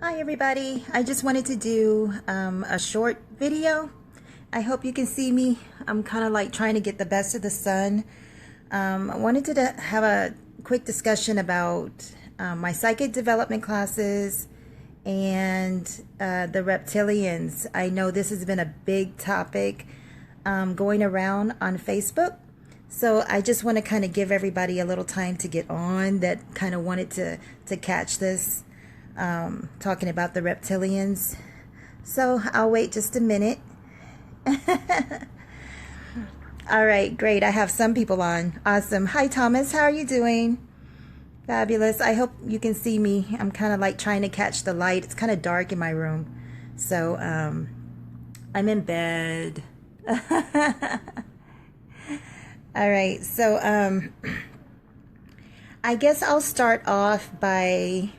Hi everybody, I just wanted to do a short video. I hope you can see me. I'm kind of like trying to get the best of the sun. I wanted to have a quick discussion about my psychic development classes and the reptilians. I know this has been a big topic going around on Facebook. So I just want to kind of give everybody a little time to get on that kind of wanted to catch this. Talking about the reptilians. So I'll wait just a minute. All right, great. I have some people on. Awesome. Hi, Thomas. How are you doing? Fabulous. I hope you can see me. I'm kind of like trying to catch the light. It's kind of dark in my room. So I'm in bed. All right. So I guess I'll start off by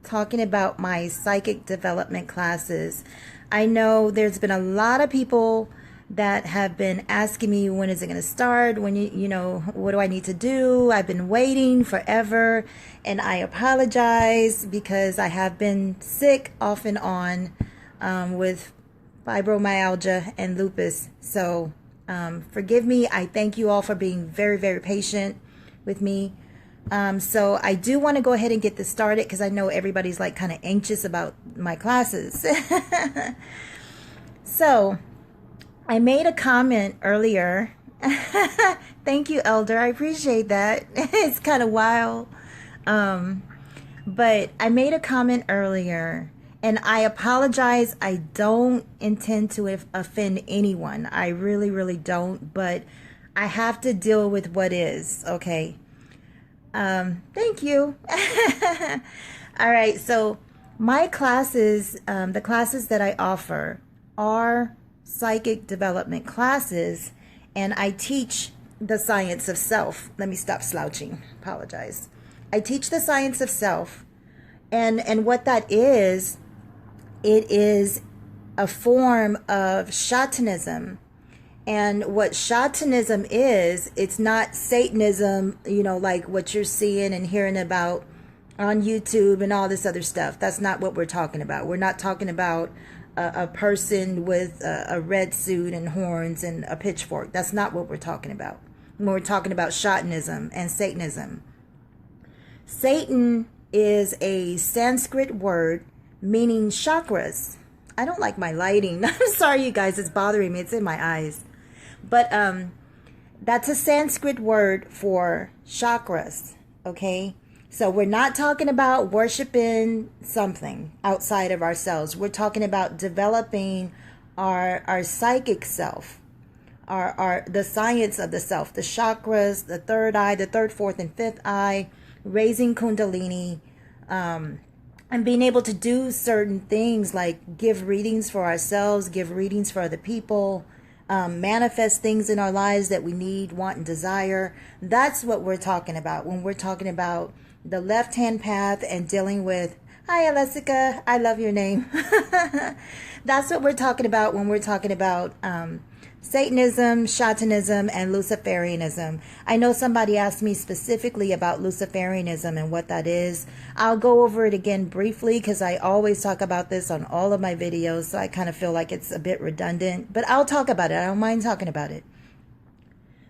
talking about my psychic development classes. I know there's been a lot of people that have been asking me, when is it going to start? When you know, what do I need to do? I've been waiting forever, and I apologize because I have been sick off and on with fibromyalgia and lupus. So forgive me. I thank you all for being very, very patient with me. So I do want to go ahead and get this started because I know everybody's like kind of anxious about my classes. So I made a comment earlier. Thank you, Elder. I appreciate that. It's kind of wild. But I made a comment earlier and I apologize. I don't intend to offend anyone. I really, really don't. But I have to deal with what is, okay? Thank you. All right, so my classes, the classes that I offer are psychic development classes, and I teach the science of self. Let me stop slouching. Apologize. I teach the science of self, and what that is, it is a form of shamanism. And what shamanism is, it's not Satanism, you know, like what you're seeing and hearing about on YouTube and all this other stuff. That's not what we're talking about. We're not talking about a person with a red suit and horns and a pitchfork. That's not what we're talking about when we're talking about shamanism and Satanism. Satan is a Sanskrit word meaning chakras. I don't like my lighting. I'm sorry, you guys. It's bothering me. It's in my eyes. But that's a Sanskrit word for chakras, okay? So we're not talking about worshiping something outside of ourselves. We're talking about developing our psychic self, the science of the self, the chakras, the third eye, the third, fourth, and fifth eye, raising kundalini, and being able to do certain things like give readings for ourselves, give readings for other people, manifest things in our lives that we need, want, and desire. That's what we're talking about when we're talking about the left-hand path and dealing with, hi, Alessica, I love your name. That's what we're talking about when we're talking about Satanism, Shamanism, and Luciferianism. I know somebody asked me specifically about Luciferianism and what that is. I'll go over it again briefly because I always talk about this on all of my videos, so I kind of feel like it's a bit redundant, but I'll talk about it. I don't mind talking about it.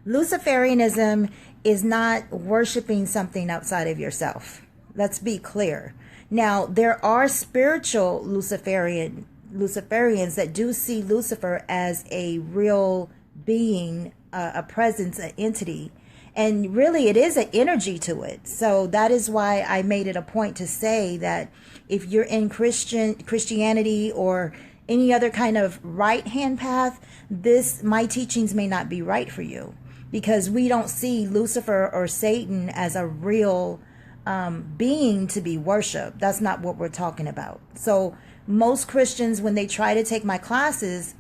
Luciferianism is not worshiping something outside of yourself. Let's be clear. Now, there are spiritual Luciferians that do see Lucifer as a real being, a presence, an entity. And really, it is an energy to it. So that is why I made it a point to say that if you're in Christianity or any other kind of right-hand path, my teachings may not be right for you. Because we don't see Lucifer or Satan as a real being to be worshipped. That's not what we're talking about. So most Christians, when they try to take my classes,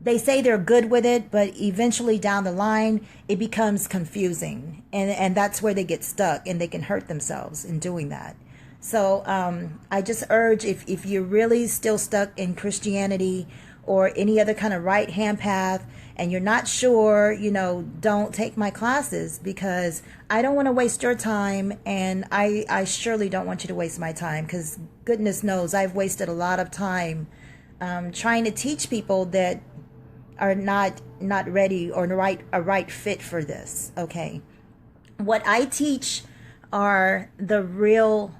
they say they're good with it, but eventually down the line, it becomes confusing. And that's where they get stuck and they can hurt themselves in doing that. So I just urge, if you're really still stuck in Christianity or any other kind of right hand path, and you're not sure, don't take my classes, because I don't want to waste your time, and I surely don't want you to waste my time, because goodness knows I've wasted a lot of time trying to teach people that are not ready or a right fit for this. Okay, what I teach are the real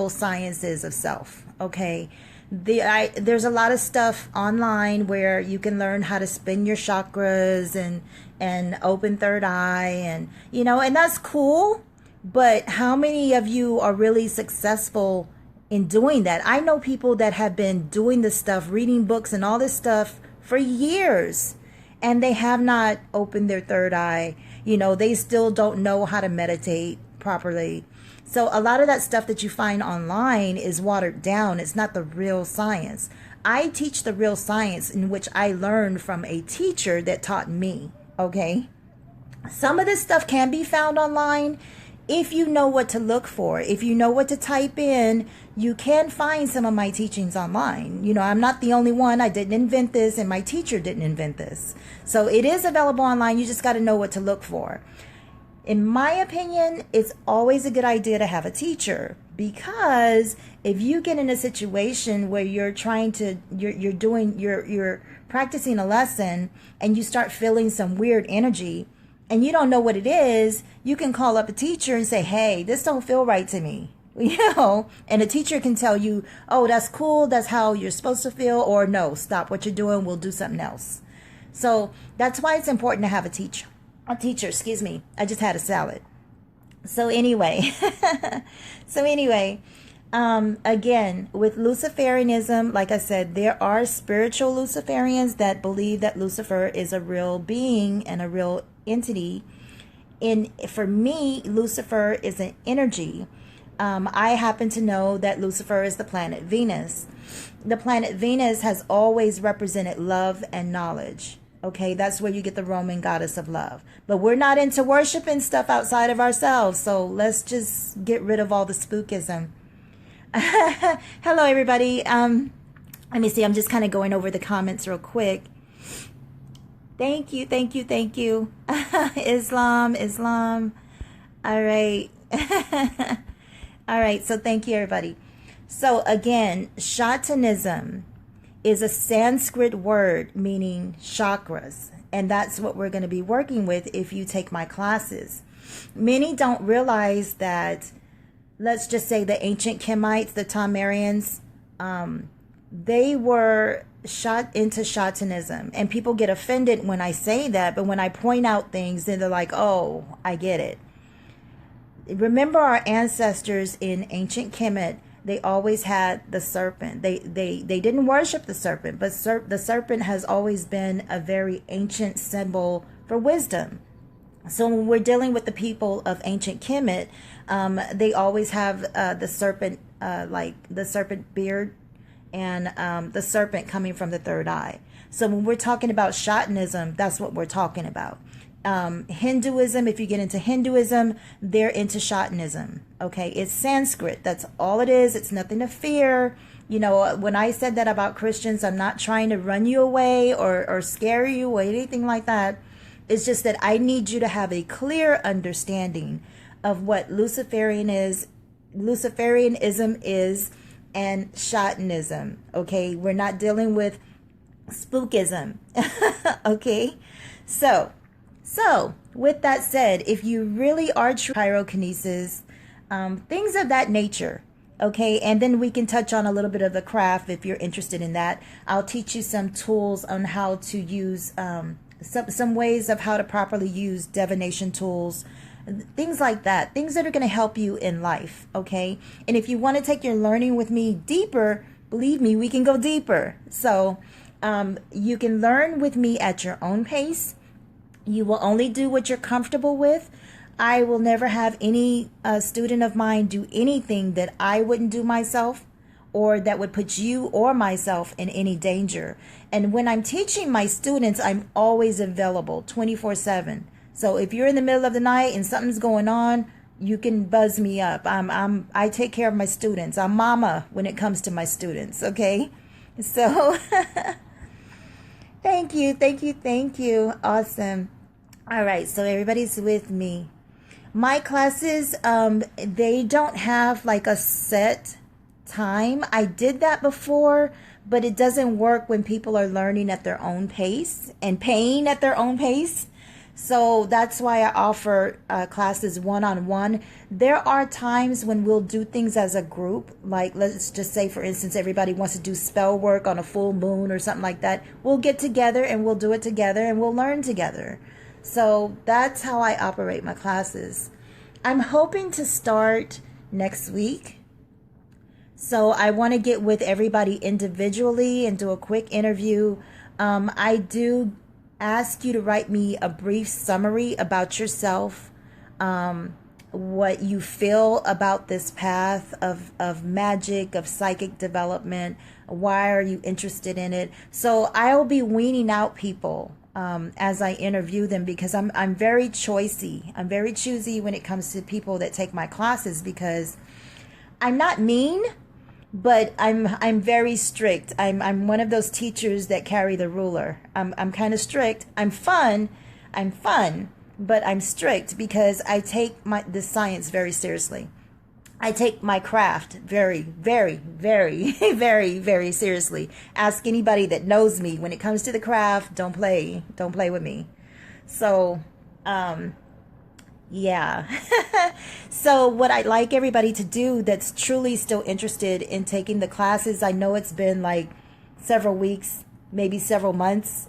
sciences of self. Okay, there's a lot of stuff online where you can learn how to spin your chakras and open third eye, and and that's cool, but how many of you are really successful in doing that? I know people that have been doing this stuff, reading books and all this stuff for years, and they have not opened their third eye. They still don't know how to meditate properly. So a lot of that stuff that you find online is watered down. It's not the real science. I teach the real science, in which I learned from a teacher that taught me. Okay, some of this stuff can be found online if you know what to look for. If you know what to type in, you can find some of my teachings online. I'm not the only one. I didn't invent this, and my teacher didn't invent this. So it is available online. You just got to know what to look for. In my opinion, it's always a good idea to have a teacher, because if you get in a situation where you're practicing a lesson and you start feeling some weird energy and you don't know what it is, you can call up a teacher and say, hey, this don't feel right to me. And a teacher can tell you, oh, that's cool, that's how you're supposed to feel, or no, stop what you're doing, we'll do something else. So that's why it's important to have a teacher, excuse me. I just had a salad. So anyway, again, with Luciferianism, like I said, there are spiritual Luciferians that believe that Lucifer is a real being and a real entity. For me, Lucifer is an energy. I happen to know that Lucifer is the planet Venus. The planet Venus has always represented love and knowledge. Okay, that's where you get the Roman goddess of love. But we're not into worshiping stuff outside of ourselves, so let's just get rid of all the spookism. Hello, everybody. Let me see. I'm just kind of going over the comments real quick. Thank you. Islam. All right. All right, so thank you, everybody. So again, Shatanism is a Sanskrit word meaning chakras, and that's what we're going to be working with if you take my classes. Many don't realize that, let's just say the ancient Kemites, the Sumerians, they were shot into Shatanism, and people get offended when I say that, but when I point out things, then they're like, oh, I get it. Remember our ancestors in ancient Kemet, they always had the serpent. They didn't worship the serpent, but the serpent has always been a very ancient symbol for wisdom. So when we're dealing with the people of ancient Kemet, they always have the serpent, like the serpent beard, and the serpent coming from the third eye. So when we're talking about Shatanism, that's what we're talking about. Hinduism, if you get into Hinduism, they're into Shatanism. Okay, it's Sanskrit. That's all it is. It's nothing to fear. When I said that about Christians, I'm not trying to run you away or scare you or anything like that. It's just that I need you to have a clear understanding of what Luciferianism is and Shatanism. Okay, we're not dealing with spookism. Okay, so with that said, if you really are true pyrokinesis, things of that nature, okay, and then we can touch on a little bit of the craft if you're interested in that. I'll teach you some tools on how to use some ways of how to properly use divination tools, things like that, things that are going to help you in life, okay? And if you want to take your learning with me deeper, believe me, we can go deeper. So you can learn with me at your own pace. You will only do what you're comfortable with. I will never have any student of mine do anything that I wouldn't do myself, or that would put you or myself in any danger. And when I'm teaching my students, I'm always available 24/7. So if you're in the middle of the night and something's going on, you can buzz me up. I take care of my students. I'm mama when it comes to my students, okay? So Thank you, thank you, thank you. Awesome. All right, so everybody's with me. My classes, they don't have like a set time. I did that before, but it doesn't work when people are learning at their own pace and paying at their own pace. So that's why I offer classes one-on-one. There are times when we'll do things as a group. Like, let's just say, for instance, everybody wants to do spell work on a full moon or something like that. We'll get together and we'll do it together and we'll learn together. So that's how I operate my classes. I'm hoping to start next week. So I want to get with everybody individually and do a quick interview. I do ask you to write me a brief summary about yourself, what you feel about this path of magic, of psychic development. Why are you interested in it? So I'll be weaning out people as I interview them, because I'm very choosy. I'm very choosy when it comes to people that take my classes, because I'm not mean, but I'm very strict. I'm one of those teachers that carry the ruler. I'm kind of strict. I'm fun, but I'm strict because I take the science very seriously. I take my craft very, very, very, very, very seriously. Ask anybody that knows me. When it comes to the craft, don't play with me. So, yeah. So what I'd like everybody to do that's truly still interested in taking the classes, I know it's been like several weeks, maybe several months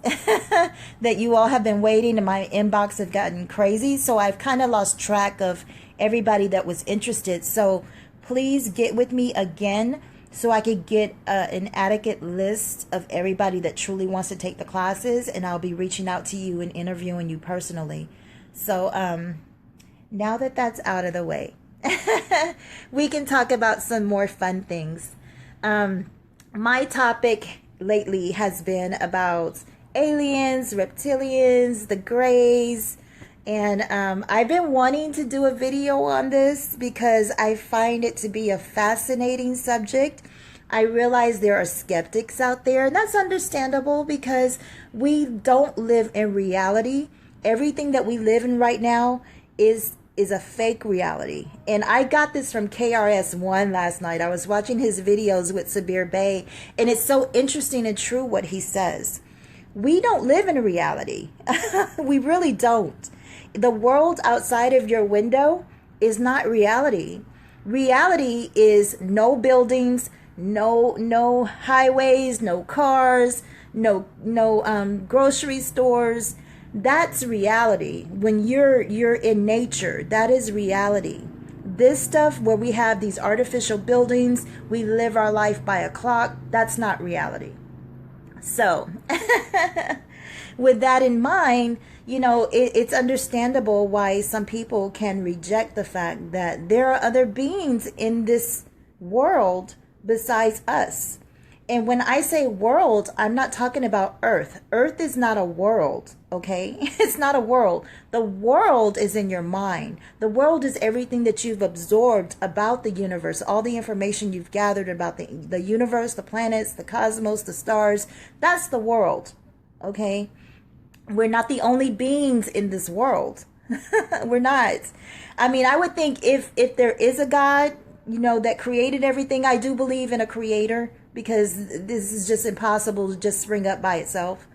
that you all have been waiting, and my inbox have gotten crazy. So I've kind of lost track of everybody that was interested. So please get with me again so I could get an adequate list of everybody that truly wants to take the classes, and I'll be reaching out to you and interviewing you personally. So now that that's out of the way, we can talk about some more fun things. My topic lately has been about aliens, reptilians, the Greys, and I've been wanting to do a video on this because I find it to be a fascinating subject. I realize there are skeptics out there, and that's understandable because we don't live in reality. Everything that we live in right now is a fake reality. And I got this from KRS-One last night. I was watching his videos with Sabir Bey, and it's so interesting and true what he says. We don't live in a reality. We really don't. The world outside of your window is not reality. Reality is no buildings, no highways, no cars, no grocery stores. That's reality. When you're in nature, that is reality. This stuff where we have these artificial buildings, we live our life by a clock, that's not reality. So, with that in mind, you know, it's understandable why some people can reject the fact that there are other beings in this world besides us. And when I say world, I'm not talking about Earth. Earth is not a world, okay? It's not a world. The world is in your mind. The world is everything that you've absorbed about the universe, all the information you've gathered about the universe, the planets, the cosmos, the stars. That's the world, okay? We're not the only beings in this world. We're not. I mean, I would think if there is a God, you know, that created everything, I do believe in a creator, because this is just impossible to just spring up by itself.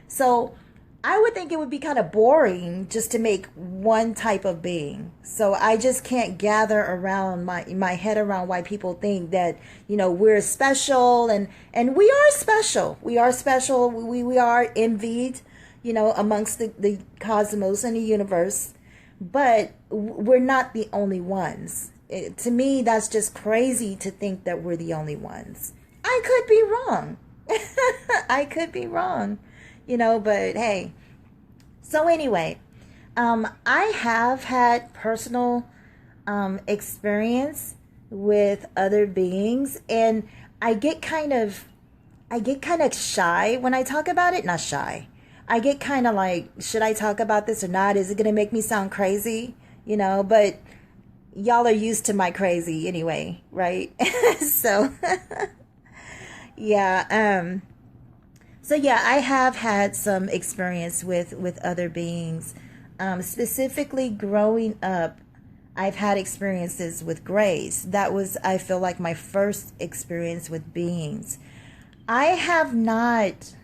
So I would think it would be kind of boring just to make one type of being. So I just can't gather around my head around why people think that, you know, we're special, and we are special. We are special. We are envied, you know, amongst the cosmos and the universe, but we're not the only ones. To me, that's just crazy to think that we're the only ones. I could be wrong. I could be wrong, you know, but hey. So anyway, I have had personal experience with other beings, and I get kind of shy when I talk about it. Not shy. I get kind of like, should I talk about this or not? Is it going to make me sound crazy? You know, but y'all are used to my crazy anyway, right? So, yeah. So yeah, I have had some experience with other beings. Specifically growing up, I've had experiences with grays. That was, I feel like, my first experience with beings. I have not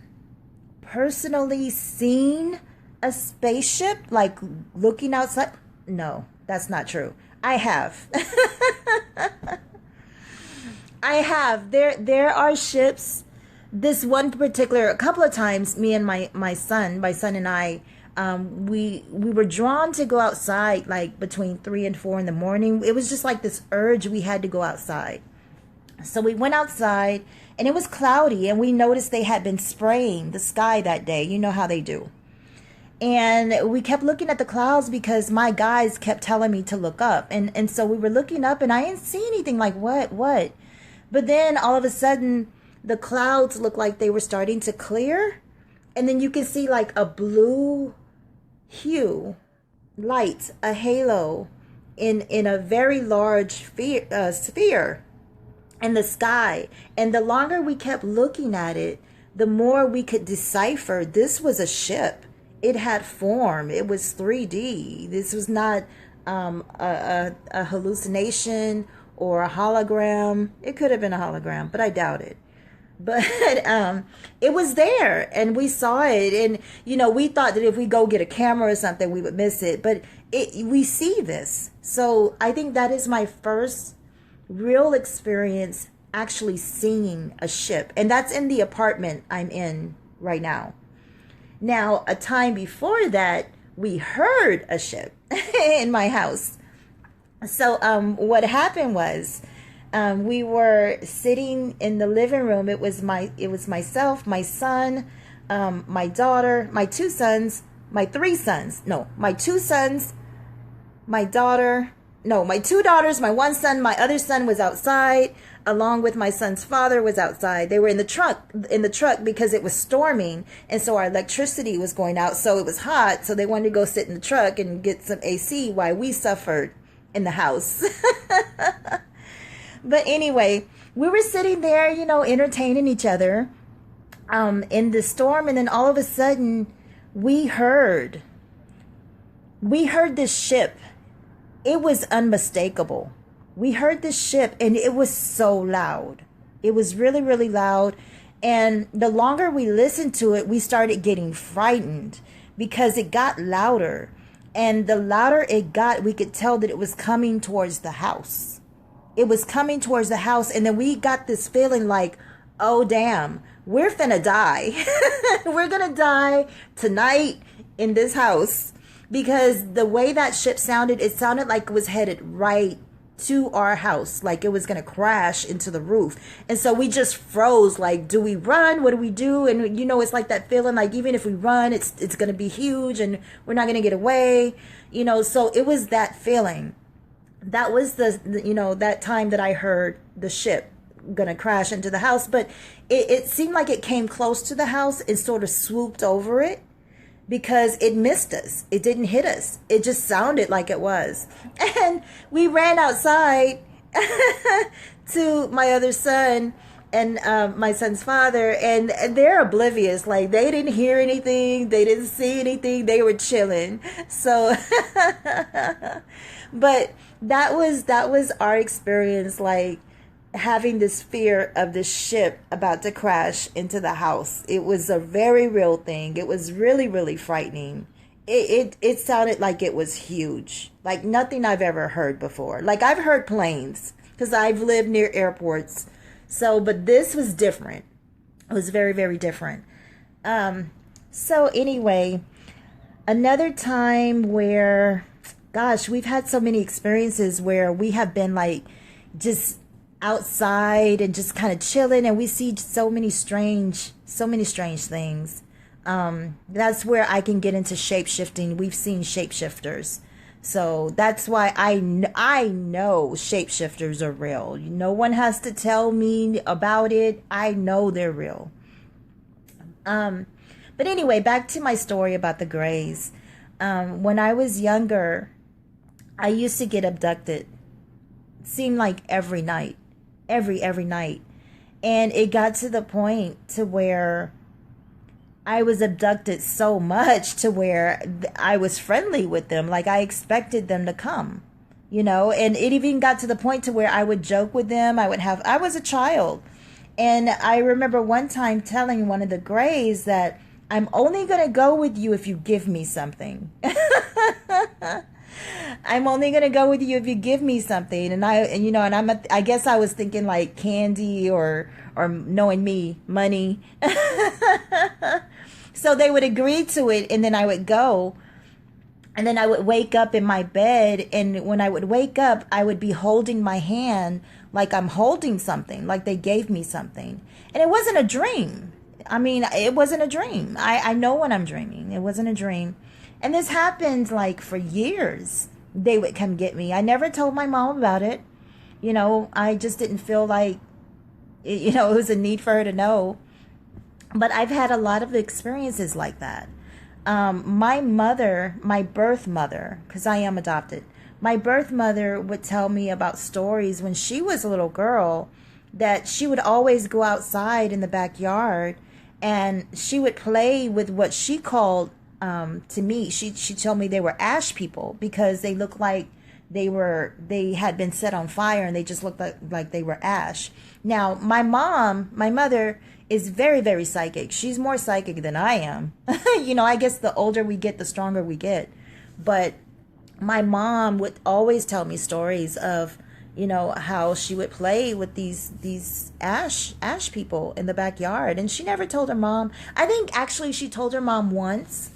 personally seen a spaceship, like looking outside. No, that's not true. I have. I have. There are ships. This one particular, a couple of times, me and my son and I, we were drawn to go outside like between 3 and 4 in the morning. It was just like this urge we had to go outside. So we went outside and it was cloudy, and we noticed they had been spraying the sky that day. You know how they do. And we kept looking at the clouds because my guys kept telling me to look up. And so we were looking up and I didn't see anything. Like, what? But then all of a sudden, the clouds looked like they were starting to clear. And then you can see like a blue hue, light, a halo in a very large sphere in the sky. And the longer we kept looking at it, the more we could decipher this was a ship. It had form. It was 3D. This was not a hallucination or a hologram. It could have been a hologram, but I doubt it. But it was there, and we saw it, and we thought that if we go get a camera or something, we would miss it. But we see this, so I think that is my first real experience actually seeing a ship, and that's in the apartment I'm in right now. Now, a time before that, we heard a ship in my house. So what happened was, we were sitting in the living room. It was myself, my son, my daughter, my two sons, my three sons. No, my two sons, my daughter. No, my two daughters, my one son, my other son was outside, along with my son's father was outside. They were in the truck because it was storming, and so our electricity was going out, so it was hot, so they wanted to go sit in the truck and get some AC while we suffered in the house. But anyway, we were sitting there, entertaining each other in the storm, and then all of a sudden we heard this ship. It was unmistakable. We heard this ship, and it was so loud. It was really, really loud. And the longer we listened to it, we started getting frightened because it got louder. And the louder it got, we could tell that it was coming towards the house. It was coming towards the house. And then we got this feeling like, oh, damn, we're finna die. We're gonna die tonight in this house. Because the way that ship sounded, it sounded like it was headed right to our house, like it was going to crash into the roof. And so we just froze, like, do we run? What do we do? And it's like that feeling like even if we run, it's going to be huge and we're not going to get away, so it was that feeling. That was that time that I heard the ship going to crash into the house. But it seemed like it came close to the house and sort of swooped over it, because it missed us. It didn't hit us. It just sounded like it was. And we ran outside to my other son and my son's father, and they're oblivious. Like, they didn't hear anything. They didn't see anything. They were chilling. So, but that was our experience, like, having this fear of the ship about to crash into the house. It was a very real thing. It was really, really frightening. It sounded like it was huge, like nothing I've ever heard before. Like, I've heard planes because I've lived near airports. So, but this was different. It was very, very different. So anyway, another time where, gosh, we've had so many experiences where we have been like just outside and just kind of chilling, and we see so many strange things. That's where I can get into shape-shifting. We've seen shapeshifters, so that's why I know shapeshifters are real. No one has to tell me about it. I know they're real. But anyway, back to my story about the Greys. When I was younger, I used to get abducted. It seemed like every night. Every night. And it got to the point to where I was abducted so much to where I was friendly with them. Like I expected them to come, you know, and it even got to the point to where I would joke with them. I was a child. And I remember one time telling one of the Greys that I'm only going to go with you if you give me something. I'm only going to go with you if you give me something. And you know, I guess I was thinking like candy or knowing me, money. So they would agree to it, and then I would go. And then I would wake up in my bed, and when I would wake up, I would be holding my hand like I'm holding something, like they gave me something. And it wasn't a dream. I mean, it wasn't a dream. I know when I'm dreaming. It wasn't a dream. And this happened like for years. They would come get me. I never told my mom about it. You know, I just didn't feel like, you know, it was a need for her to know. But I've had a lot of experiences like that. My mother, my birth mother, because I am adopted, my birth mother would tell me about stories when she was a little girl that she would always go outside in the backyard and she would play with what she called, to me, she told me they were ash people because they looked like they had been set on fire and they just looked like they were ash. Now, my mother is very, very psychic. She's more psychic than I am. You know, I guess the older we get, the stronger we get. But my mom would always tell me stories of, you know, how she would play with these ash people in the backyard. And she never told her mom. I think actually she told her mom once.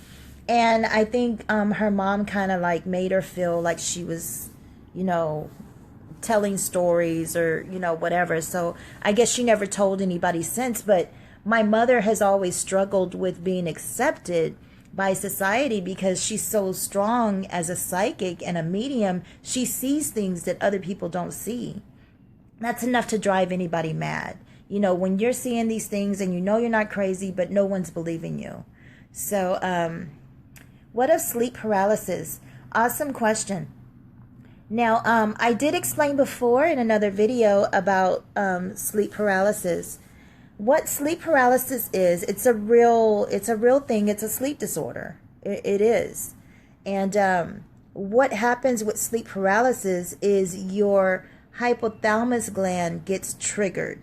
And I think her mom kind of like made her feel like she was, you know, telling stories or, you know, whatever. So I guess she never told anybody since. But my mother has always struggled with being accepted by society because she's so strong as a psychic and a medium. She sees things that other people don't see. That's enough to drive anybody mad. You know, when you're seeing these things and you know you're not crazy, but no one's believing you. So, what of sleep paralysis? Awesome question. Now, I did explain before in another video about sleep paralysis. What sleep paralysis is, it's a real thing. It's a sleep disorder. It is. And what happens with sleep paralysis is your hypothalamus gland gets triggered.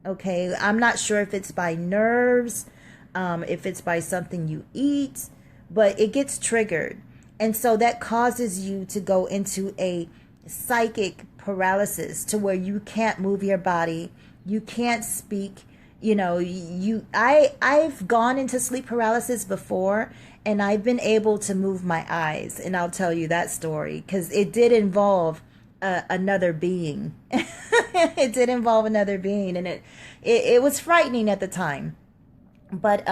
Okay, I'm not sure if it's by nerves, if it's by something you eat, but it gets triggered. And so that causes you to go into a psychic paralysis to where you can't move your body, you can't speak. You know, I've gone into sleep paralysis before, and I've been able to move my eyes, and I'll tell you that story because it did involve another being. It did involve another being, and it was frightening at the time. But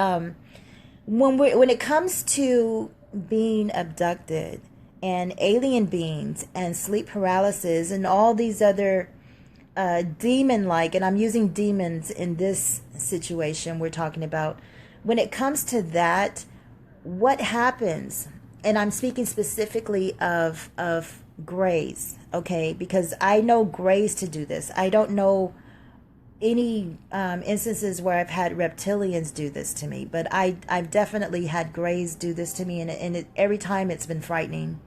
when it comes to being abducted and alien beings and sleep paralysis and all these other demon-like, and I'm using demons in this situation we're talking about, when it comes to that, what happens, and I'm speaking specifically of grays, okay, because I know grays to do this. I don't know any instances where I've had reptilians do this to me, but I've definitely had grays do this to me, and every time it's been frightening.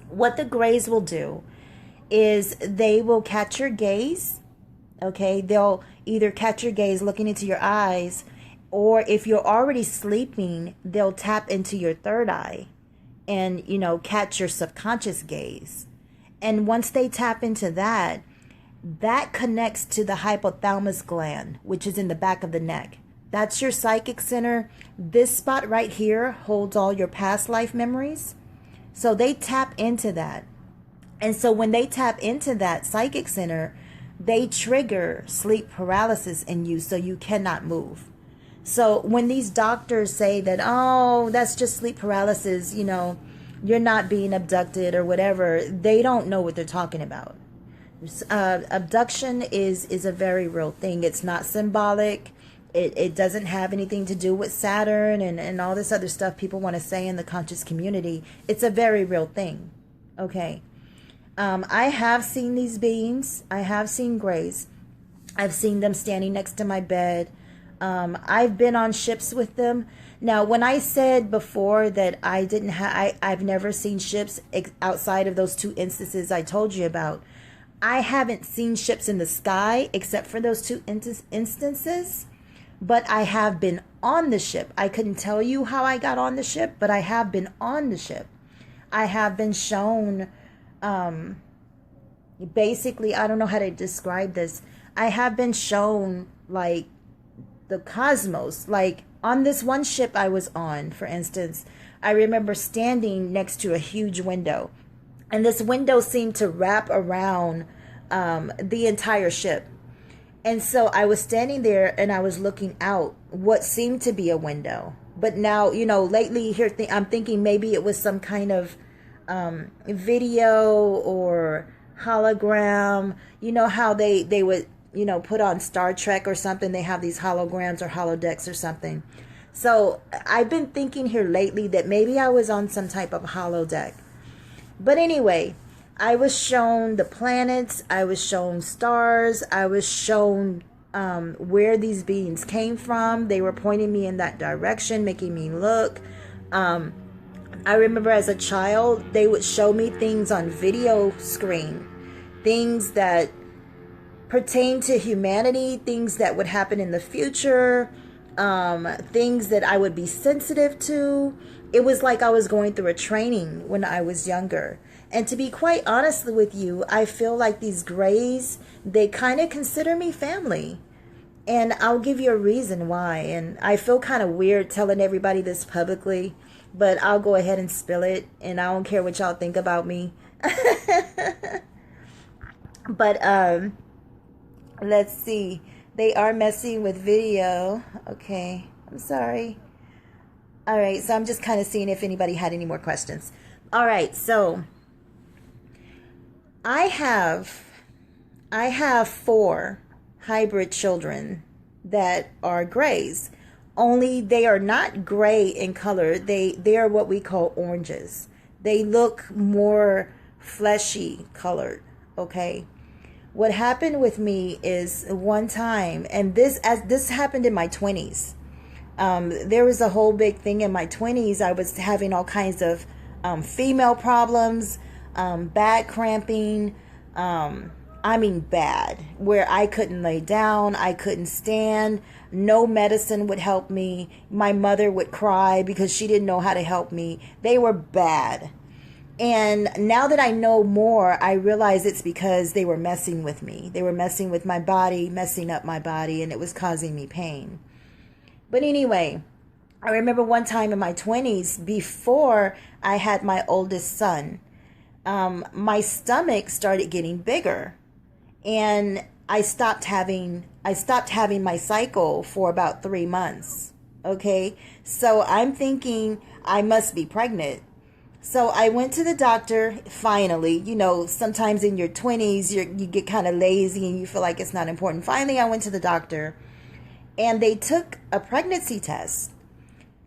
What the grays will do is they will catch your gaze, okay? They'll either catch your gaze looking into your eyes, or if you're already sleeping, they'll tap into your third eye and, you know, catch your subconscious gaze. And once they tap into that, that connects to the hypothalamus gland, which is in the back of the neck. That's your psychic center. This spot right here holds all your past life memories. So they tap into that. And so when they tap into that psychic center, they trigger sleep paralysis in you so you cannot move. So when these doctors say that, oh, that's just sleep paralysis, you know, you're not being abducted or whatever, they don't know what they're talking about. Abduction is a very real thing. It's not symbolic. It doesn't have anything to do with Saturn and all this other stuff people want to say in the conscious community. It's a very real thing. Okay. I have seen these beings. I have seen grays. I've seen them standing next to my bed. I've been on ships with them. Now, when I said before that I didn't have, I've never seen ships outside of those two instances I told you about. I haven't seen ships in the sky except for those two instances, but I have been on the ship. I couldn't tell you how I got on the ship, but I have been on the ship. I have been shown, basically, I don't know how to describe this. I have been shown like the cosmos. Like on this one ship I was on, for instance, I remember standing next to a huge window, and this window seemed to wrap around the entire ship. And so I was standing there and I was looking out what seemed to be a window. But now, you know, lately here I'm thinking maybe it was some kind of video or hologram. You know how they would, you know, put on Star Trek or something. They have these holograms or holodecks or something. So I've been thinking here lately that maybe I was on some type of holodeck. But anyway, I was shown the planets, I was shown stars, I was shown where these beings came from. They were pointing me in that direction, making me look. I remember as a child, they would show me things on video screen, things that pertain to humanity, things that would happen in the future, things that I would be sensitive to. It was like I was going through a training when I was younger. And to be quite honest with you, I feel like these Greys, they kind of consider me family. And I'll give you a reason why. And I feel kind of weird telling everybody this publicly, but I'll go ahead and spill it. And I don't care what y'all think about me. But let's see. They are messing with video. Okay, I'm sorry. All right, so I'm just kind of seeing if anybody had any more questions. All right, so I have 4 hybrid children that are Greys. Only they are not gray in color. They are what we call oranges. They look more fleshy colored, okay? What happened with me is one time, and this happened in my 20s. There was a whole big thing in my 20s. I was having all kinds of female problems, back cramping, I mean bad, where I couldn't lay down, I couldn't stand, no medicine would help me. My mother would cry because she didn't know how to help me. They were bad. And now that I know more, I realize it's because they were messing with me. They were messing with my body, messing up my body, and it was causing me pain. But anyway, I remember one time in my 20s, before I had my oldest son, my stomach started getting bigger, and I stopped having my cycle for about 3 months. Okay, so I'm thinking I must be pregnant. So I went to the doctor finally. You know, sometimes in your 20s, you get kind of lazy and you feel like it's not important. Finally, I went to the doctor and they took a pregnancy test.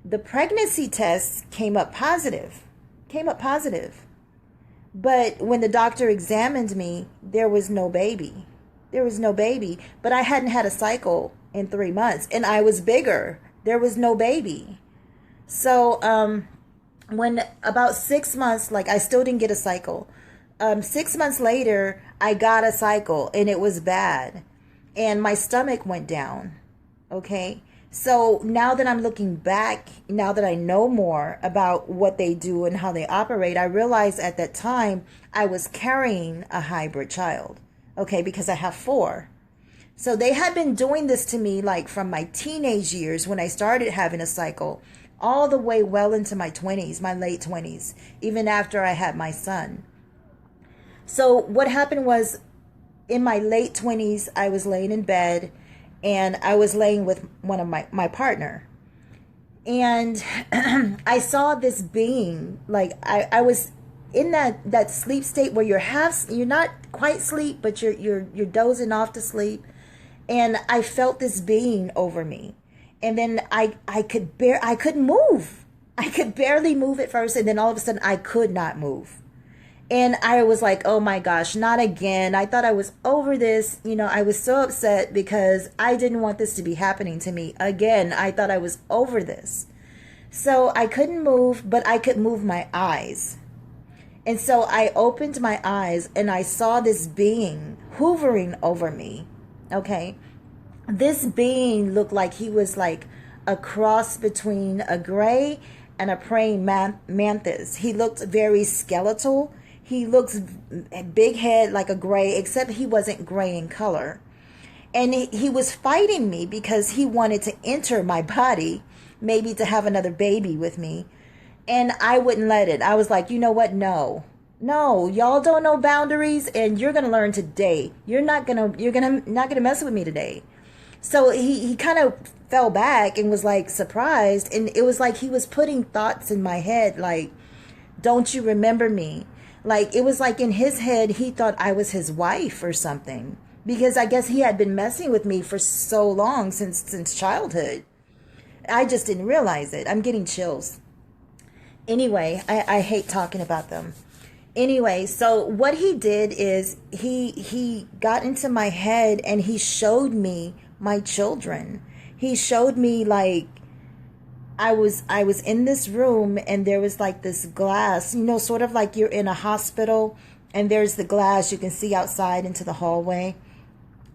The pregnancy test came up positive. But when the doctor examined me, there was no baby. But I hadn't had a cycle in 3 months and I was bigger. There was no baby. So, when about 6 months, like I still didn't get a cycle. 6 months later, I got a cycle and it was bad. And my stomach went down. Okay. So now that I'm looking back, now that I know more about what they do and how they operate, I realized at that time I was carrying a hybrid child. Okay. Because I have 4. So they had been doing this to me like from my teenage years when I started having a cycle, all the way well into my 20s, my late 20s, even after I had my son. So what happened was in my late 20s, I was laying in bed and I was laying with one of my partner. And I saw this being, like I was in that sleep state where you're not quite asleep, but you're dozing off to sleep. And I felt this being over me. And then I couldn't move. I could barely move at first. And then all of a sudden I could not move. And I was like, oh my gosh, not again. I thought I was over this. You know, I was so upset because I didn't want this to be happening to me again. I thought I was over this. So I couldn't move, but I could move my eyes. And so I opened my eyes and I saw this being hovering over me. Okay. This being looked like he was like a cross between a gray and a praying mantis. He looked very skeletal. He looks big head like a gray, except he wasn't gray in color. And he was fighting me because he wanted to enter my body, maybe to have another baby with me. And I wouldn't let it. I was like, you know what? No, y'all don't know boundaries, and you're gonna learn today. You're not gonna mess with me today. So he kind of fell back and was like surprised, and it was like he was putting thoughts in my head, like, don't you remember me? Like, it was like in his head he thought I was his wife or something, because I guess he had been messing with me for so long, since childhood. I just didn't realize it. I'm getting chills. Anyway, I hate talking about them. Anyway, so what he did is he got into my head and he showed me my children. He showed me, like, I was in this room and there was like this glass, you know, sort of like you're in a hospital and there's the glass you can see outside into the hallway.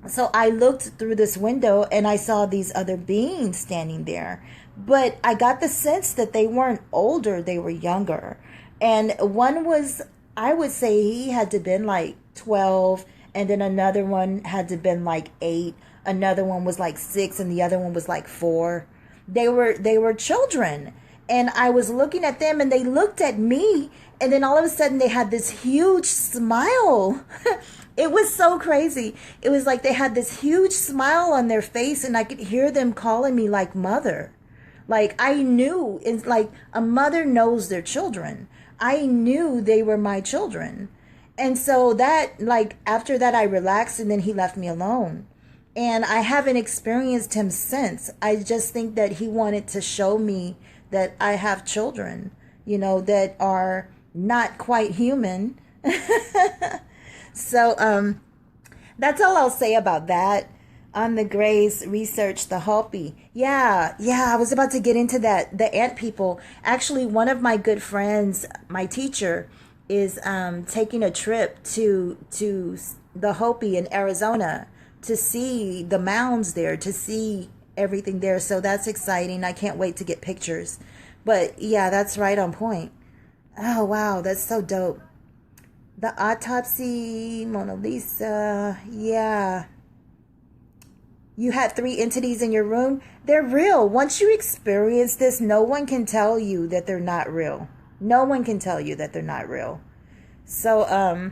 So I looked through this window and I saw these other beings standing there. But I got the sense that they weren't older, they were younger. And one was, I would say he had to been like 12, and then another one had to been like 8. Another one was like 6, and the other one was like 4. They were children. And I was looking at them and they looked at me, and then all of a sudden they had this huge smile. It was so crazy. It was like they had this huge smile on their face, and I could hear them calling me like mother. Like, I knew, it's like a mother knows their children. I knew they were my children. And so that, like, after that I relaxed, and then he left me alone. And I haven't experienced him since. I just think that he wanted to show me that I have children, you know, that are not quite human. So that's all I'll say about that. On the Greys research, the Hopi. Yeah, I was about to get into that. The ant people. Actually, one of my good friends, my teacher, is taking a trip to the Hopi in Arizona to see the mounds there, to see everything there. So that's exciting. I can't wait to get pictures. But yeah, that's right on point. Oh, wow, that's so dope. The autopsy, Mona Lisa, yeah. You had 3 entities in your room. They're real. Once you experience this, no one can tell you that they're not real. No one can tell you that they're not real. So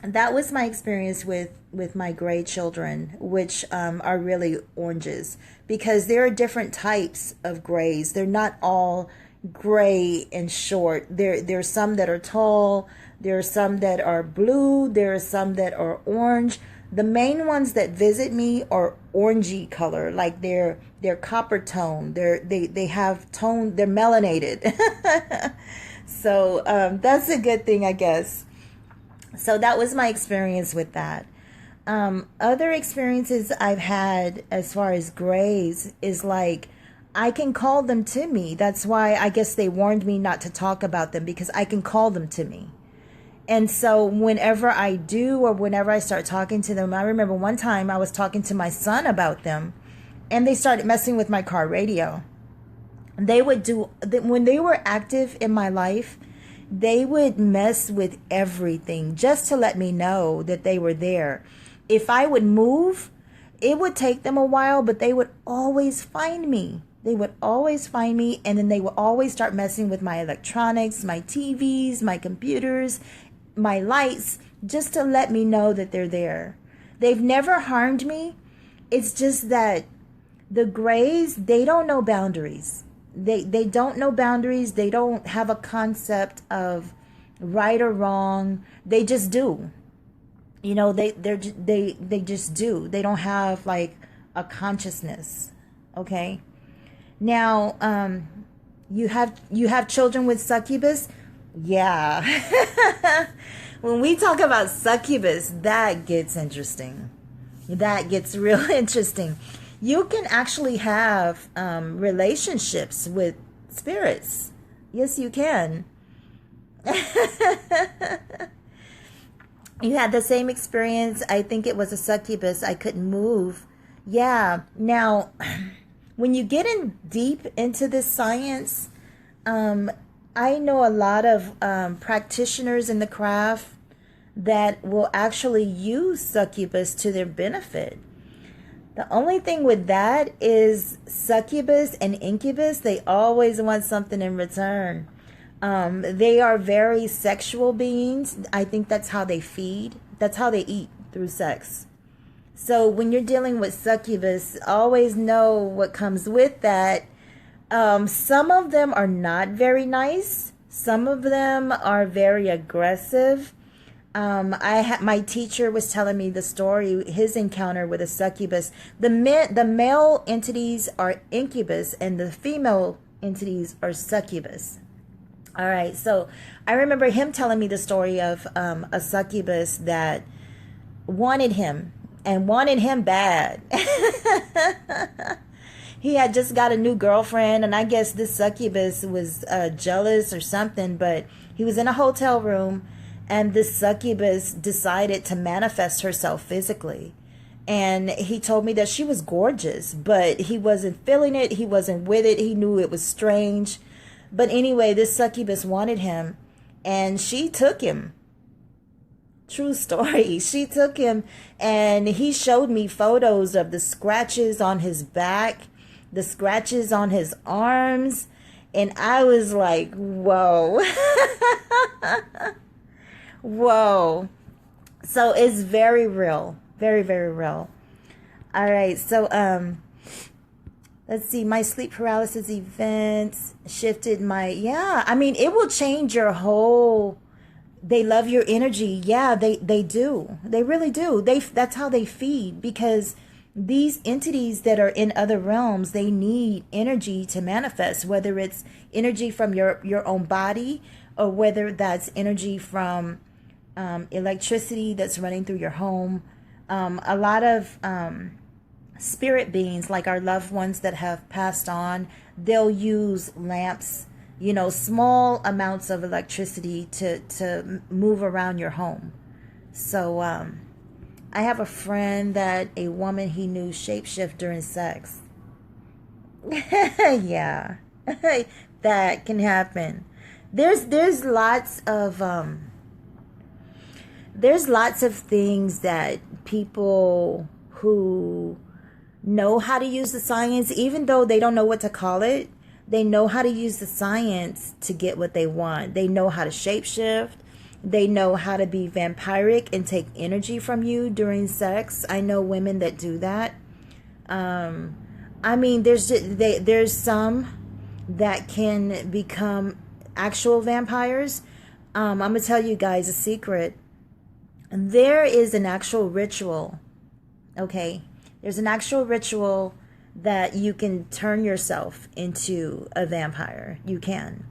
that was my experience with my gray children, which are really oranges, because there are different types of grays. They're not all gray and short. There's some that are tall. There are some that are blue. There are some that are orange. The main ones that visit me are orangey color, like they're copper tone. They have tone. They're melanated. So that's a good thing, I guess. So that was my experience with that. Other experiences I've had as far as grays is like, I can call them to me. That's why I guess they warned me not to talk about them, because I can call them to me. And so whenever I do, or whenever I start talking to them, I remember one time I was talking to my son about them, and they started messing with my car radio. They would do, when they were active in my life, they would mess with everything just to let me know that they were there. If I would move, it would take them a while, but they would always find me. They would always find me, and then they would always start messing with my electronics, my TVs, my computers, my lights, just to let me know that they're there. They've never harmed me. It's just that the grays, they don't know boundaries. They don't know boundaries. They don't have a concept of right or wrong. They just do. You know, they just do. They don't have like a consciousness. Okay. Now, you have children with succubus. Yeah. When we talk about succubus, that gets interesting. That gets real interesting. You can actually have relationships with spirits. Yes, you can. You had the same experience. I think it was a succubus. I couldn't move. Yeah. Now, when you get in deep into this science, I know a lot of practitioners in the craft that will actually use succubus to their benefit. The only thing with that is succubus and incubus, they always want something in return. They are very sexual beings. I think that's how they feed. That's how they eat, through sex. So when you're dealing with succubus, always know what comes with that. Some of them are not very nice. Some of them are very aggressive. My teacher was telling me the story, his encounter with a succubus. The male entities are incubus and the female entities are succubus. All right, so I remember him telling me the story of a succubus that wanted him and wanted him bad. He had just got a new girlfriend, and I guess this succubus was jealous or something, but he was in a hotel room, and this succubus decided to manifest herself physically. And he told me that she was gorgeous, but he wasn't feeling it. He wasn't with it. He knew it was strange. But anyway, this succubus wanted him, and she took him. True story. She took him, and he showed me photos of the scratches on his back, the scratches on his arms, and I was like, whoa. Whoa. So it's very real. Very, very real. All right. So, let's see. My sleep paralysis events shifted yeah. I mean, it will change your whole, they love your energy. Yeah, they do. They really do. That's how they feed, because these entities that are in other realms, they need energy to manifest, whether it's energy from your own body, or whether that's energy from electricity that's running through your home. A lot of spirit beings, like our loved ones that have passed on, they'll use lamps, small amounts of electricity to move around your home. So I have a friend that a woman he knew shapeshift during sex. Yeah. That can happen. There's lots of things that people who know how to use the science, even though they don't know what to call it, they know how to use the science to get what they want. They know how to shapeshift. They know how to be vampiric and take energy from you during sex. I know women that do that. I mean, there's some that can become actual vampires. I'm gonna tell you guys a secret. There is an actual ritual. Okay, there's an actual ritual that you can turn yourself into a vampire. You can.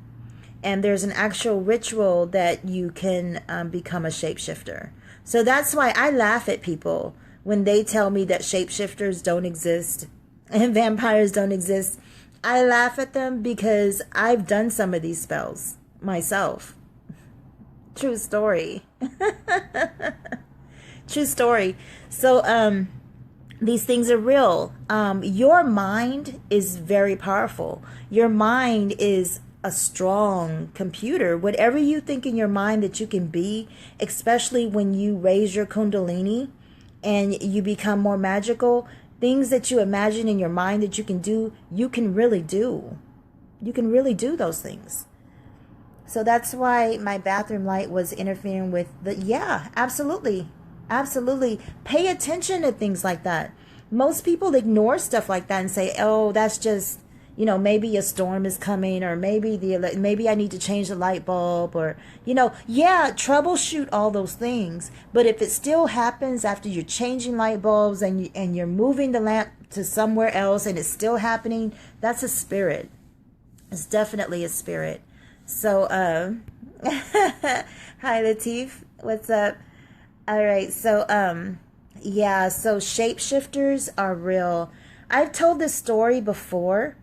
And there's an actual ritual that you can become a shapeshifter. So that's why I laugh at people when they tell me that shapeshifters don't exist and vampires don't exist. I laugh at them because I've done some of these spells myself. True story. True story. So these things are real. Your mind is very powerful. Your mind is a strong computer. Whatever you think in your mind that you can be, especially when you raise your kundalini and you become more magical, things that you imagine in your mind that you can do, you can really do. You can really do those things. So that's why my bathroom light was interfering with yeah, absolutely. Absolutely. Pay attention to things like that. Most people ignore stuff like that and say, oh, that's just, maybe a storm is coming, or maybe I need to change the light bulb, or, yeah, troubleshoot all those things. But if it still happens after you're changing light bulbs and you're moving the lamp to somewhere else and it's still happening, that's a spirit. It's definitely a spirit. So, hi Latif. What's up? All right. So, yeah, so shapeshifters are real. I've told this story before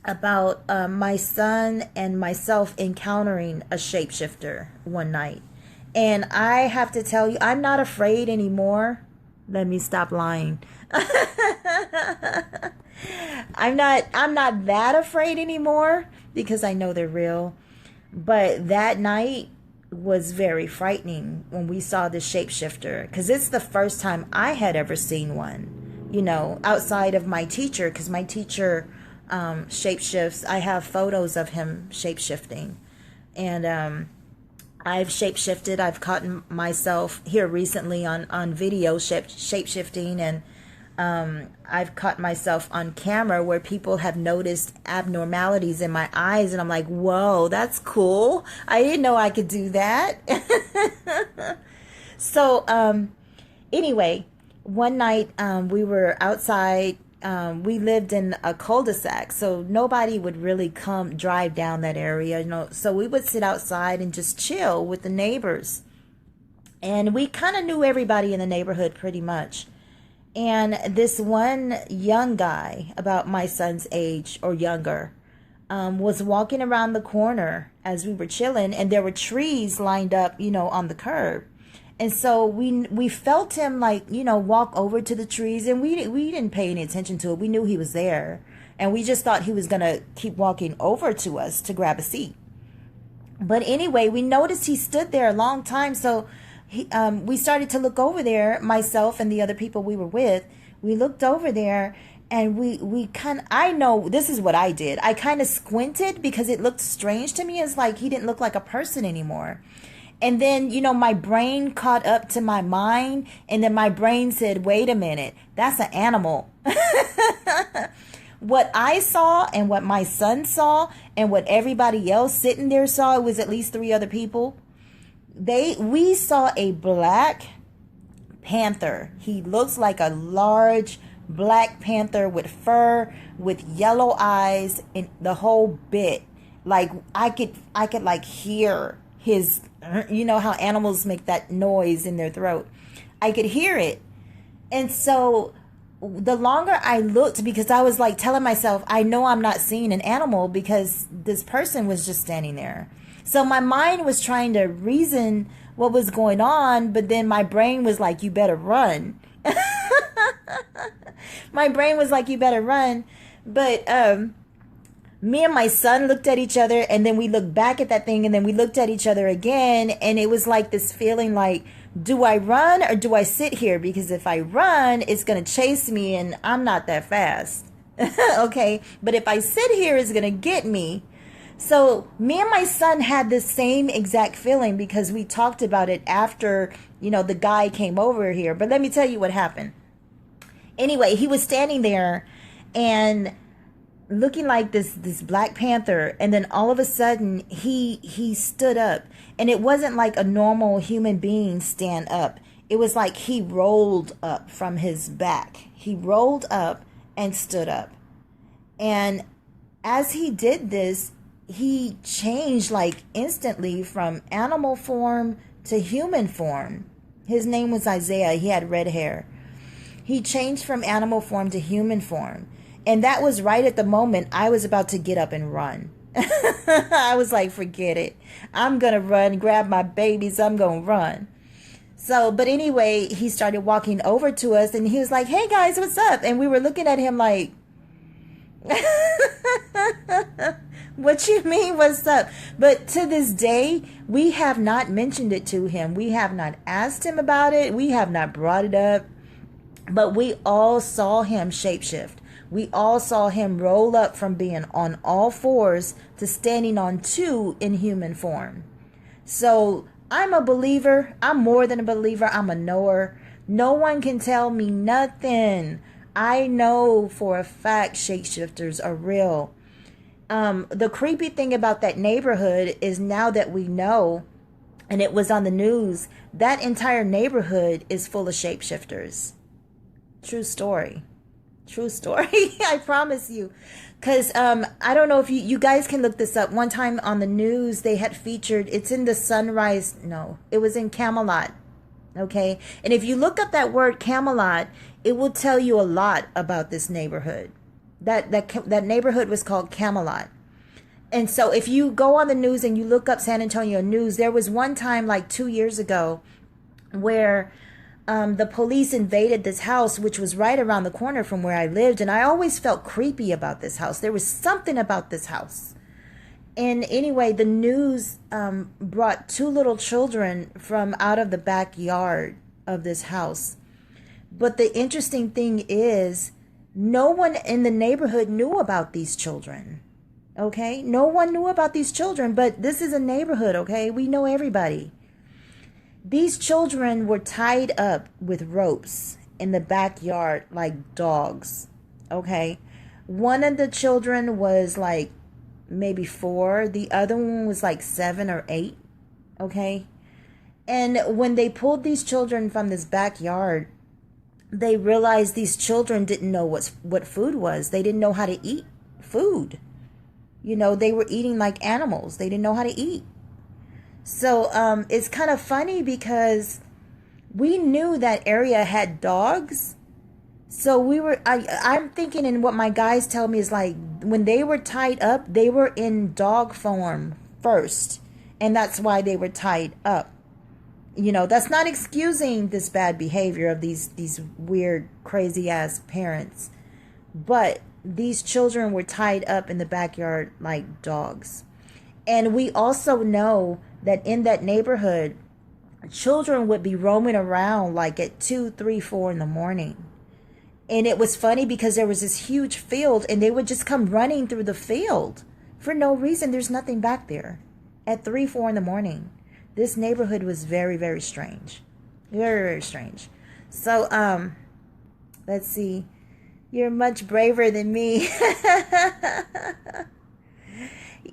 about my son and myself encountering a shapeshifter one night. And I have to tell you, I'm not afraid anymore. Let me stop lying. I'm not that afraid anymore because I know they're real. But that night was very frightening when we saw the shapeshifter, because it's the first time I had ever seen one, outside of my teacher, because my teacher shapeshifts. I have photos of him shapeshifting, and I've shapeshifted. I've caught myself here recently on video shapeshifting, and I've caught myself on camera where people have noticed abnormalities in my eyes, and I'm like, whoa, that's cool. I didn't know I could do that. So, anyway, one night we were outside. We lived in a cul-de-sac, so nobody would really drive down that area, so we would sit outside and just chill with the neighbors. And we kind of knew everybody in the neighborhood pretty much. And this one young guy, about my son's age or younger, was walking around the corner as we were chilling, and there were trees lined up, on the curb. And so we felt him walk over to the trees, and we didn't pay any attention to it. We knew he was there, and we just thought he was going to keep walking over to us to grab a seat. But anyway, we noticed he stood there a long time, so we started to look over there, myself and the other people we were with. We looked over there, and I know this is what I did. I kind of squinted because it looked strange to me. It's like he didn't look like a person anymore. And then, my brain caught up to my mind, and then my brain said, wait a minute, that's an animal. What I saw and what my son saw and what everybody else sitting there saw, it was at least 3 other people. We saw a black panther. He looks like a large black panther with fur, with yellow eyes, and the whole bit. Like I could hear his, how animals make that noise in their throat. I could hear it. And so the longer I looked, because I was like telling myself, I know I'm not seeing an animal because this person was just standing there. So my mind was trying to reason what was going on, but then my brain was like, you better run. My brain was like, you better run. But me and my son looked at each other, and then we looked back at that thing, and then we looked at each other again, and it was like this feeling like, do I run or do I sit here? Because if I run, it's going to chase me, and I'm not that fast. Okay? But if I sit here, it's going to get me. So me and my son had the same exact feeling because we talked about it after, the guy came over here. But let me tell you what happened. Anyway, he was standing there and looking like this Black Panther, and then all of a sudden he stood up, and it wasn't like a normal human being stand up. It was like he rolled up from his back. He rolled up and stood up. And as he did this, he changed like instantly from animal form to human form. His name was Isaiah. He had red hair. He changed from animal form to human form. And that was right at the moment I was about to get up and run. I was like, forget it. I'm going to run, grab my babies. I'm going to run. So, but anyway, he started walking over to us, and he was like, hey guys, what's up? And we were looking at him like, what you mean, what's up? But to this day, we have not mentioned it to him. We have not asked him about it. We have not brought it up. But we all saw him shapeshift. We all saw him roll up from being on all fours to standing on 2 in human form. So I'm a believer. I'm more than a believer. I'm a knower. No one can tell me nothing. I know for a fact shapeshifters are real. The creepy thing about that neighborhood is, now that we know, and it was on the news, that entire neighborhood is full of shapeshifters. True story. True story. I promise you. Because I don't know if you guys can look this up. One time on the news, they had featured, it's in the Sunrise, no, it was in Camelot. Okay. And if you look up that word Camelot, it will tell you a lot about this neighborhood. That neighborhood was called Camelot. And so if you go on the news and you look up San Antonio news, there was one time like 2 years ago where the police invaded this house, which was right around the corner from where I lived. And I always felt creepy about this house. There was something about this house. And anyway, the news brought 2 little children from out of the backyard of this house. But the interesting thing is, no one in the neighborhood knew about these children. Okay? No one knew about these children, but this is a neighborhood, okay? We know everybody. These children were tied up with ropes in the backyard like dogs, okay? One of the children was like maybe 4. The other one was like 7 or 8, okay? And when they pulled these children from this backyard, they realized these children didn't know what food was. They didn't know how to eat food. You know, they were eating like animals. They didn't know how to eat. So it's kind of funny because we knew that area had dogs. So I'm thinking, and what my guys tell me is like, when they were tied up, they were in dog form first. And that's why they were tied up. You know, that's not excusing this bad behavior of these weird, crazy ass parents. But these children were tied up in the backyard like dogs. And we also know that in that neighborhood, children would be roaming around like at 2, 3, 4 in the morning. And it was funny because there was this huge field and they would just come running through the field for no reason. There's nothing back there at 3, 4 in the morning. This neighborhood was very, very strange. Very, very strange. So, let's see. You're much braver than me.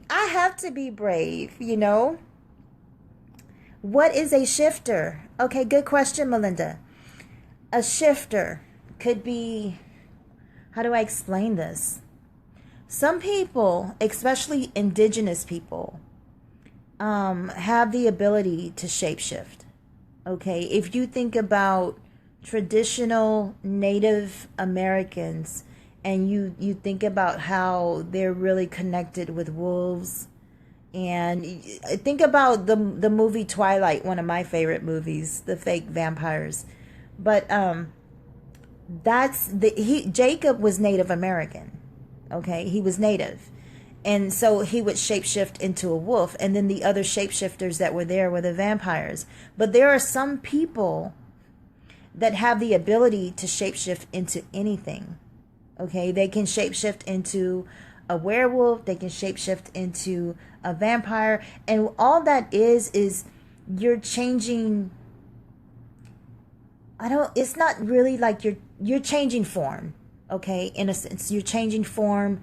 I have to be brave, you know. What is a shifter? Okay, good question, Melinda. A shifter could be, how do I explain this? Some people, especially indigenous people, have the ability to shapeshift. Okay, if you think about traditional Native Americans and you think about how they're really connected with wolves, and think about the movie Twilight, one of my favorite movies, the fake vampires. But Jacob was Native American. Okay, he was Native. And so he would shapeshift into a wolf, and then the other shapeshifters that were there were the vampires. But there are some people that have the ability to shapeshift into anything. Okay, they can shapeshift into a werewolf, they can shapeshift into a vampire, and all that is you're changing. It's not really like you're changing form. Okay, in a sense, you're changing form.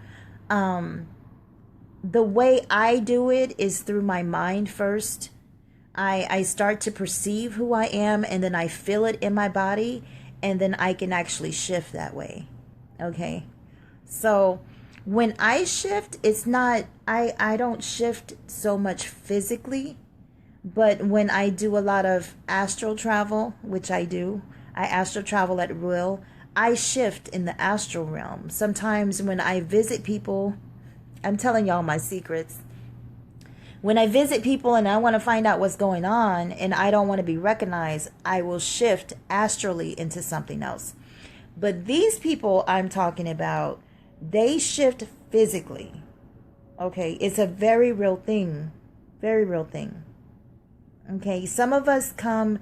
The way I do it is through my mind first. I start to perceive who I am, and then I feel it in my body, and then I can actually shift that way. Okay, so when I shift, it's not, I don't shift so much physically, but when I do a lot of astral travel, which I do, I astral travel at will, I shift in the astral realm. Sometimes when I visit people, I'm telling y'all my secrets. When I visit people and I want to find out what's going on and I don't want to be recognized, I will shift astrally into something else. But these people I'm talking about, they shift physically. Okay, it's a very real thing. Very real thing. Okay, some of us come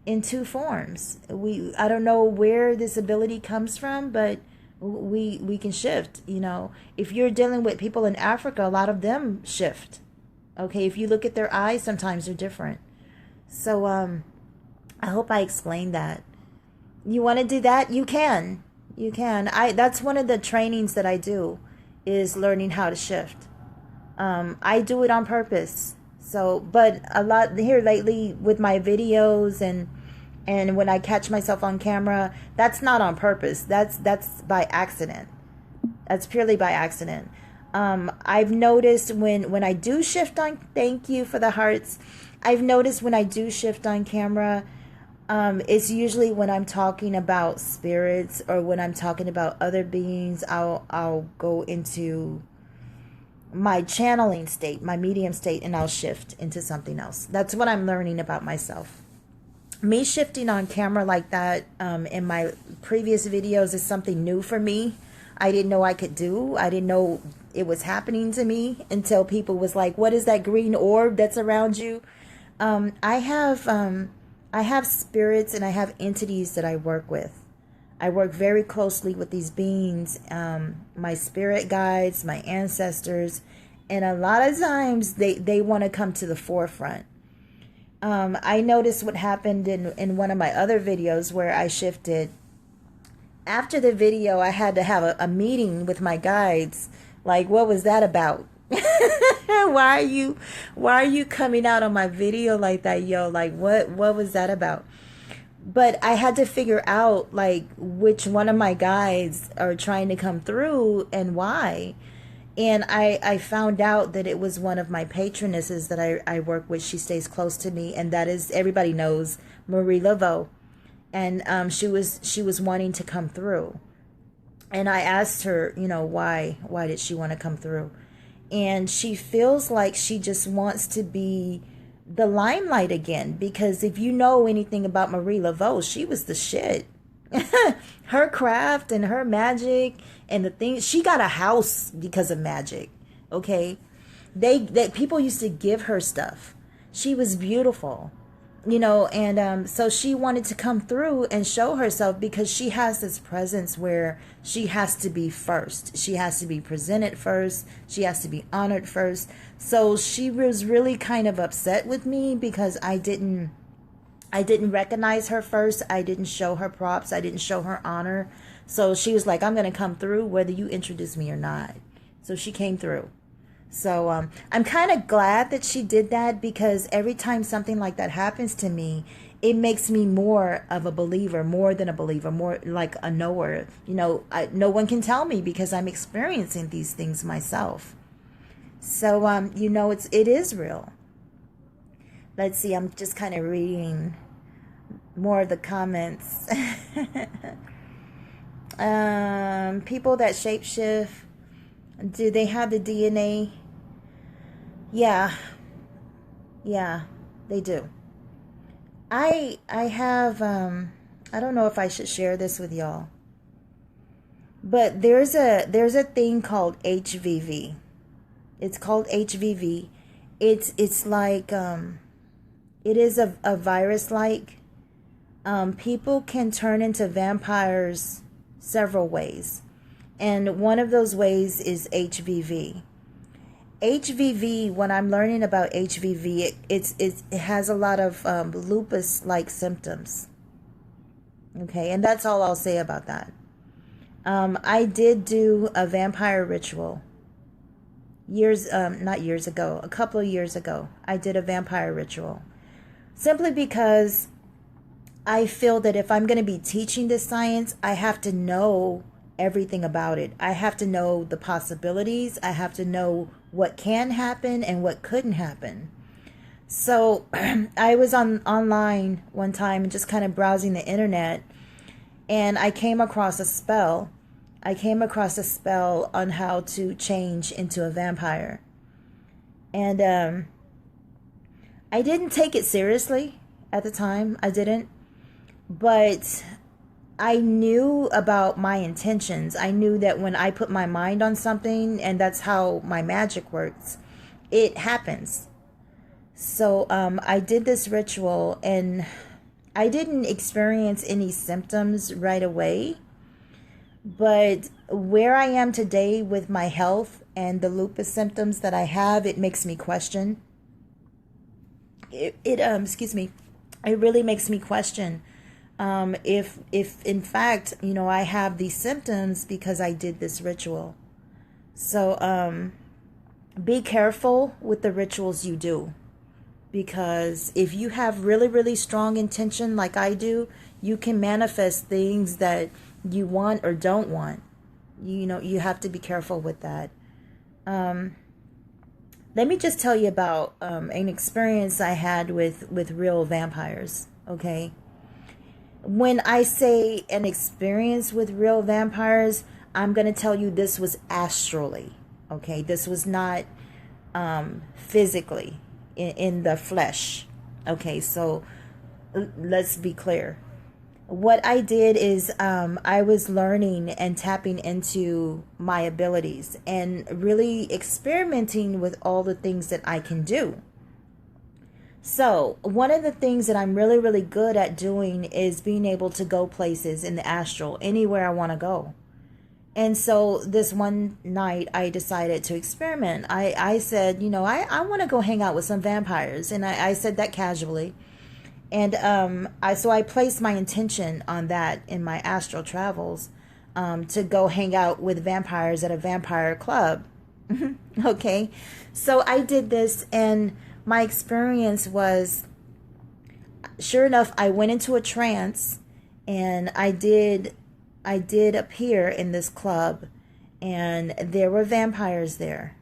in 2 forms. I don't know where this ability comes from, but we can shift. You know, if you're dealing with people in Africa, a lot of them shift. Okay, if you look at their eyes, sometimes they're different. So I hope I explained that. You want to do that? You can. You can. That's one of the trainings that I do, is learning how to shift. I do it on purpose. So, but a lot here lately with my videos and And when I catch myself on camera, that's not on purpose. That's by accident. That's purely by accident. I've noticed when I do shift on, thank you for the hearts. I've noticed when I do shift on camera, it's usually when I'm talking about spirits or when I'm talking about other beings. I'll go into my channeling state, my medium state, and I'll shift into something else. That's what I'm learning about myself. Me shifting on camera like that in my previous videos is something new for me. I didn't know I could do. I didn't know it was happening to me until people was like, what is that green orb that's around you? I have spirits and I have entities that I work with. I work very closely with these beings, my spirit guides, my ancestors, and a lot of times they want to come to the forefront. I noticed what happened in one of my other videos where I shifted. After the video, I had to have a meeting with my guides. Like, what was that about? Why are you coming out on my video like that, yo? Like, what was that about? But I had to figure out, like, which one of my guides are trying to come through and why. And I found out that it was one of my patronesses that I work with. She stays close to me, and that is, everybody knows, Marie Laveau. And she was wanting to come through. And I asked her, why did she want to come through? And she feels like she just wants to be the limelight again, because if you know anything about Marie Laveau, she was the shit. Her craft and her magic and the things, she got a house because of magic. Okay, they people used to give her stuff. She was beautiful, and so she wanted to come through and show herself, because she has this presence where she has to be first. She has to be presented first. She has to be honored first. So she was really kind of upset with me because I didn't recognize her first. I didn't show her props. I didn't show her honor. So she was like, I'm going to come through whether you introduce me or not. So she came through. So I'm kind of glad that she did that, because every time something like that happens to me, it makes me more of a believer, more than a believer, more like a knower. No one can tell me, because I'm experiencing these things myself. So, it is real. Let's see, I'm just kind of reading more of the comments. People that shapeshift, do they have the DNA? Yeah, they do. I have, I don't know if I should share this with y'all, but there's a thing called HVV. It's called HVV. It's like, it is a virus like. People can turn into vampires several ways. And one of those ways is HVV. HVV, when I'm learning about HVV, it has a lot of lupus-like symptoms. Okay, and that's all I'll say about that. I did do a vampire ritual. Not years ago, a couple of years ago, I did a vampire ritual. Simply because I feel that if I'm going to be teaching this science, I have to know everything about it. I have to know the possibilities. I have to know what can happen and what couldn't happen. So I was online one time and just kind of browsing the internet, and I came across a spell. I came across a spell on how to change into a vampire. And I didn't take it seriously at the time. I didn't. But I knew about my intentions. I knew that when I put my mind on something, and that's how my magic works, it happens. So I did this ritual, and I didn't experience any symptoms right away. But where I am today with my health and the lupus symptoms that I have, it makes me question. It really makes me question if in fact, I have these symptoms because I did this ritual. So be careful with the rituals you do. because if you have really, really strong intention like I do, you can manifest things that you want or don't want. You know, you have to be careful with that. Let me just tell you about an experience I had with real vampires, okay? When I say an experience with real vampires, I'm going to tell you this was astrally, okay? This was not physically in the flesh, okay? So let's be clear. What I did is I was learning and tapping into my abilities and really experimenting with all the things that I can do. So one of the things that I'm really, really good at doing is being able to go places in the astral, anywhere I want to go. And so this one night I decided to experiment. I said, you know, I want to go hang out with some vampires. And I said that casually. And I placed my intention on that in my astral travels, to go hang out with vampires at a vampire club. Okay, so I did this, and my experience was, sure enough, I went into a trance, and I did appear in this club, and there were vampires there.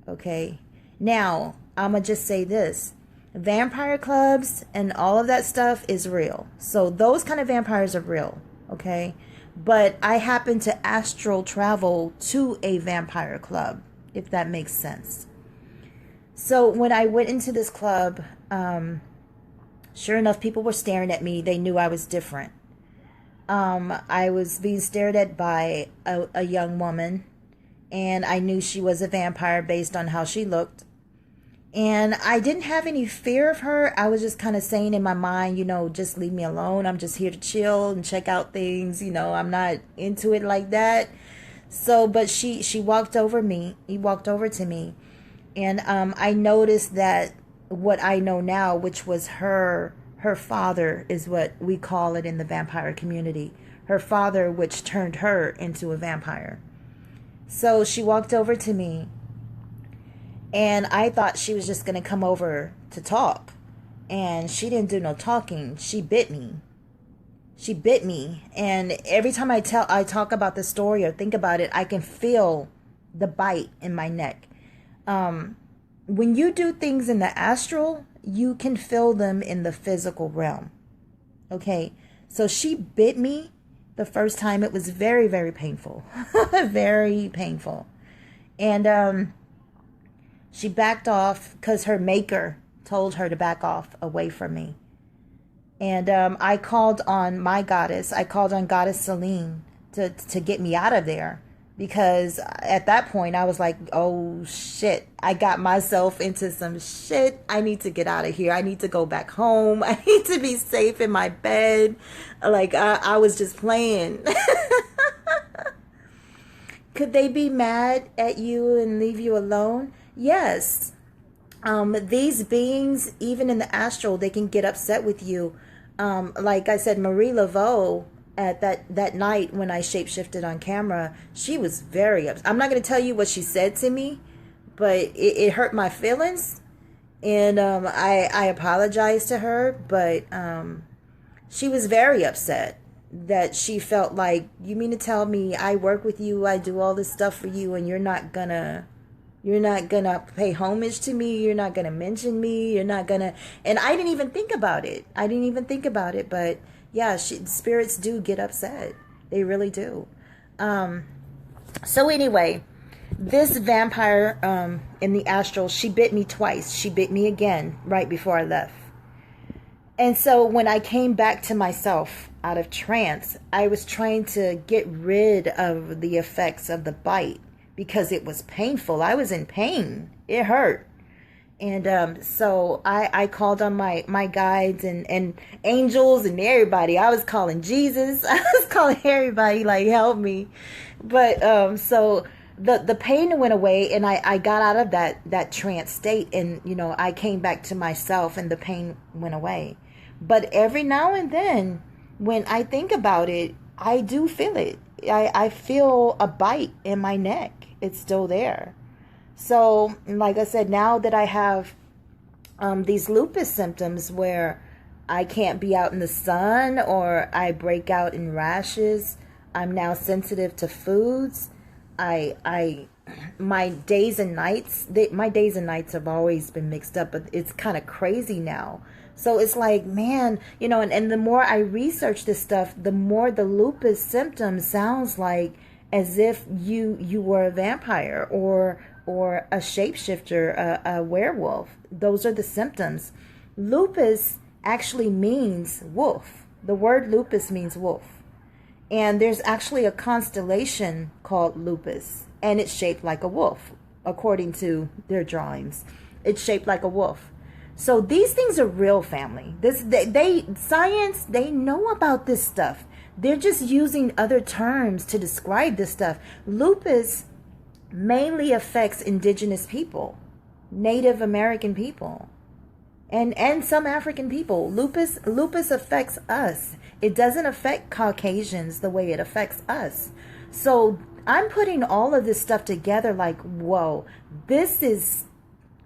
Okay, now I'm gonna just say this. Vampire clubs and all of that stuff is real. So those kind of vampires are real, okay? But I happen to astral travel to a vampire club, if that makes sense. So when I went into this club, sure enough, people were staring at me. They knew I was different. I was being stared at by a young woman, and I knew she was a vampire based on how she looked. And I didn't have any fear of her. I was just kind of saying in my mind, you know, just leave me alone. I'm just here to chill and check out things. You know, I'm not into it like that. So, but she walked over me. He walked over to me. And I noticed that what I know now, which was her father, is what we call it in the vampire community. Her father, which turned her into a vampire. So she walked over to me. And I thought she was just going to come over to talk. And she didn't do no talking. She bit me. She bit me. And every time I talk about the story or think about it, I can feel the bite in my neck. When you do things in the astral, you can feel them in the physical realm. Okay. So she bit me the first time. It was very, very painful. Very painful. And, she backed off because her maker told her to back off away from me. And I called on my goddess. I called on Goddess Selene to get me out of there. Because at that point, I was like, oh, shit. I got myself into some shit. I need to get out of here. I need to go back home. I need to be safe in my bed. Like, I was just playing. Could they be mad at you and leave you alone? Yes. These beings, even in the astral, they can get upset with you. Like I said, Marie Laveau, at that night when I shapeshifted on camera, she was very upset. I'm not going to tell you what she said to me, but it hurt my feelings. And I apologized to her, but she was very upset that she felt like, you mean to tell me I work with you, I do all this stuff for you, and you're not gonna pay homage to me, you're not gonna mention me, you're not gonna. And I didn't even think about it. But yeah, spirits do get upset. They really do. So anyway, this vampire in the astral, she bit me twice. She bit me again right before I left. And so when I came back to myself out of trance, I was trying to get rid of the effects of the bite because it was painful. I was in pain. It hurt. And so I called on my guides and angels and everybody. I was calling Jesus. I was calling everybody, like, help me. But so the pain went away, and I got out of that trance state, and, you know, I came back to myself, and the pain went away. But every now and then, when I think about it, I do feel it. I feel a bite in my neck. It's still there. So, like I said, now that I have these lupus symptoms where I can't be out in the sun, or I break out in rashes. I'm now sensitive to foods. I my days and nights, my days and nights have always been mixed up, but it's kind of crazy now. So it's like, man, and the more I research this stuff, the more the lupus symptoms sounds like as if you were a vampire or a shapeshifter, a werewolf. Those are the symptoms. Lupus actually means wolf. The word lupus means wolf. And there's actually a constellation called Lupus, and it's shaped like a wolf, according to their drawings. It's shaped like a wolf. So these things are real, family. Science, they know about this stuff. They're just using other terms to describe this stuff. Lupus mainly affects indigenous people, Native American people, and some African people. Lupus affects us. It doesn't affect Caucasians the way it affects us. So I'm putting all of this stuff together like, whoa, this is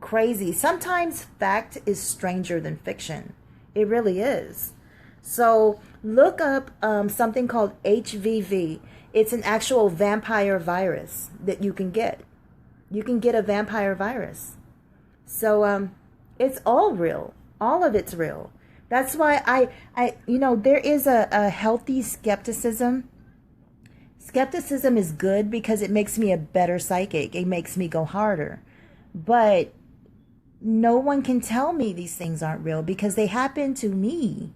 crazy. Sometimes fact is stranger than fiction. It really is. So look up something called HVV. It's an actual vampire virus that you can get. You can get a vampire virus. So it's all real. All of it's real. That's why I there is a healthy skepticism. Skepticism is good because it makes me a better psychic. It makes me go harder. But no one can tell me these things aren't real because they happen to me.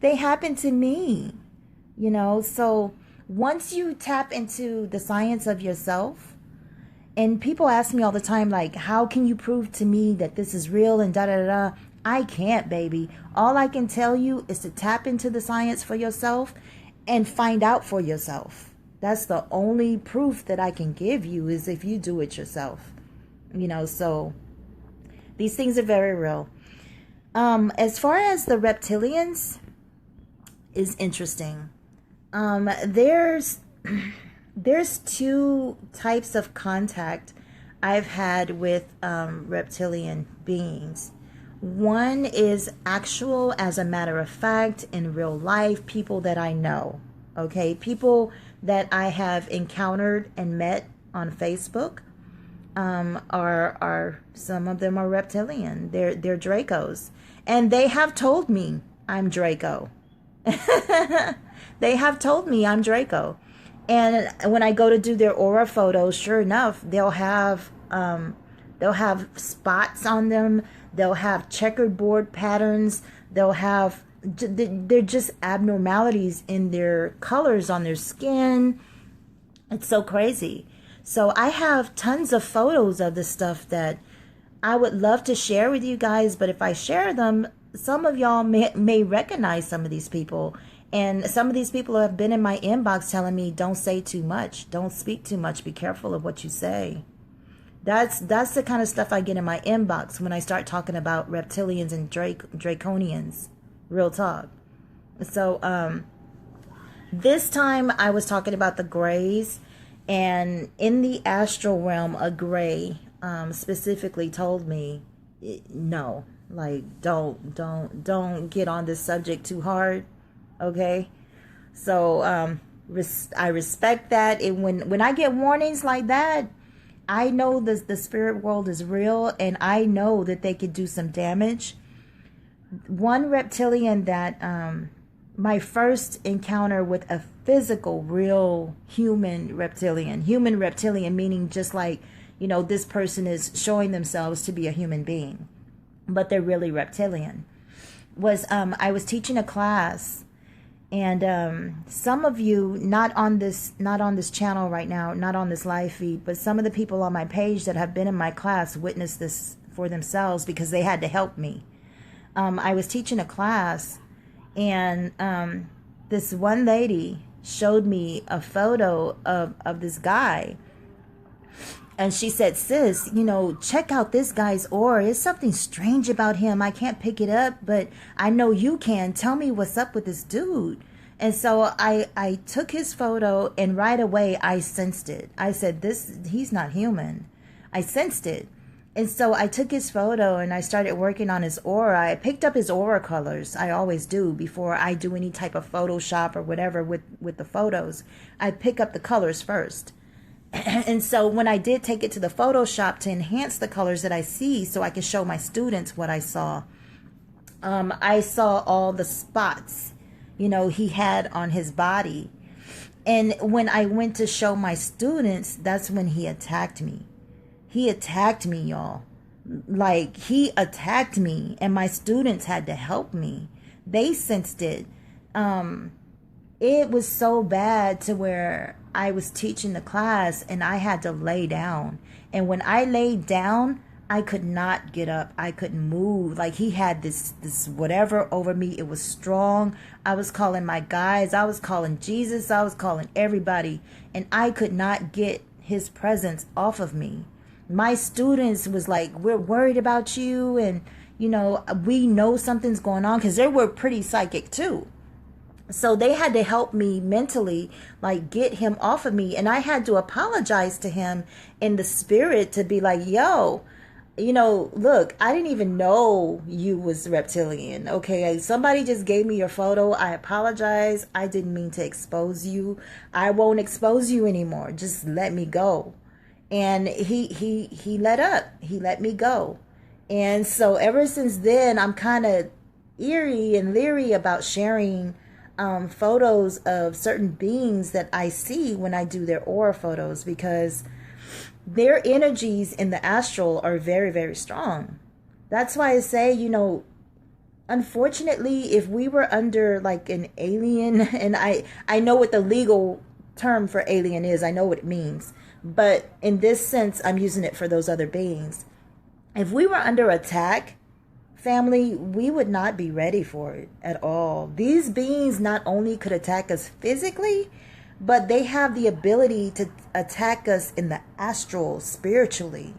They happen to me. So once you tap into the science of yourself, and people ask me all the time, like, how can you prove to me that this is real and da-da-da-da? I can't, baby. All I can tell you is to tap into the science for yourself and find out for yourself. That's the only proof that I can give you, is if you do it yourself. So these things are very real. As far as the reptilians is interesting. There's two types of contact I've had with reptilian beings. One is actual, as a matter of fact, in real life, people that I know. Okay, people that I have encountered and met on Facebook are some of them are reptilian. They're Dracos, and they have told me I'm Draco. They have told me I'm Draco. And when I go to do their aura photos, sure enough, they'll have spots on them. They'll have checkerboard patterns. They're just abnormalities in their colors on their skin. It's so crazy. So I have tons of photos of this stuff that I would love to share with you guys. But if I share them, some of y'all may recognize some of these people. And some of these people have been in my inbox telling me, don't say too much. Don't speak too much. Be careful of what you say. That's the kind of stuff I get in my inbox when I start talking about reptilians and draconians. Real talk. So this time I was talking about the grays, and in the astral realm, a gray specifically told me, no, like don't get on this subject too hard. Okay, so I respect that, and when I get warnings like that, I know the spirit world is real, and I know that they could do some damage. One reptilian that my first encounter with a physical, real human reptilian meaning just like, this person is showing themselves to be a human being, but they're really reptilian, was I was teaching a class. And some of you, not on this channel right now, not on this live feed, but some of the people on my page that have been in my class witnessed this for themselves because they had to help me. I was teaching a class, and this one lady showed me a photo of this guy. And she said, sis, check out this guy's aura. There's something strange about him. I can't pick it up, but I know you can. Tell me what's up with this dude. And so I took his photo, and right away I sensed it. I said, he's not human. I sensed it. And so I took his photo and I started working on his aura. I picked up his aura colors. I always do before I do any type of Photoshop or whatever with the photos. I pick up the colors first. And so when I did take it to the Photoshop to enhance the colors that I see so I can show my students what I saw all the spots, he had on his body. And when I went to show my students, that's when he attacked me. He attacked me, y'all. Like, he attacked me, and my students had to help me. They sensed it. It was so bad to where I was teaching the class and I had to lay down. And when I laid down, I could not get up. I couldn't move. Like, he had this whatever over me. It was strong. I was calling my guys. I was calling Jesus. I was calling everybody. And I could not get his presence off of me. My students was like, we're worried about you. And, we know something's going on, because they were pretty psychic too. So they had to help me mentally, like, get him off of me. And I had to apologize to him in the spirit to be like, yo, look, I didn't even know you was reptilian. Okay, somebody just gave me your photo. I apologize. I didn't mean to expose you. I won't expose you anymore. Just let me go. And he let up. He let me go. And so ever since then, I'm kind of eerie and leery about sharing photos of certain beings that I see when I do their aura photos, because their energies in the astral are very, very strong. That's why I say, unfortunately, if we were under like an alien, and I know what the legal term for alien is, I know what it means, but in this sense, I'm using it for those other beings. If we were under attack, family, we would not be ready for it at all. These beings not only could attack us physically, but they have the ability to attack us in the astral, spiritually.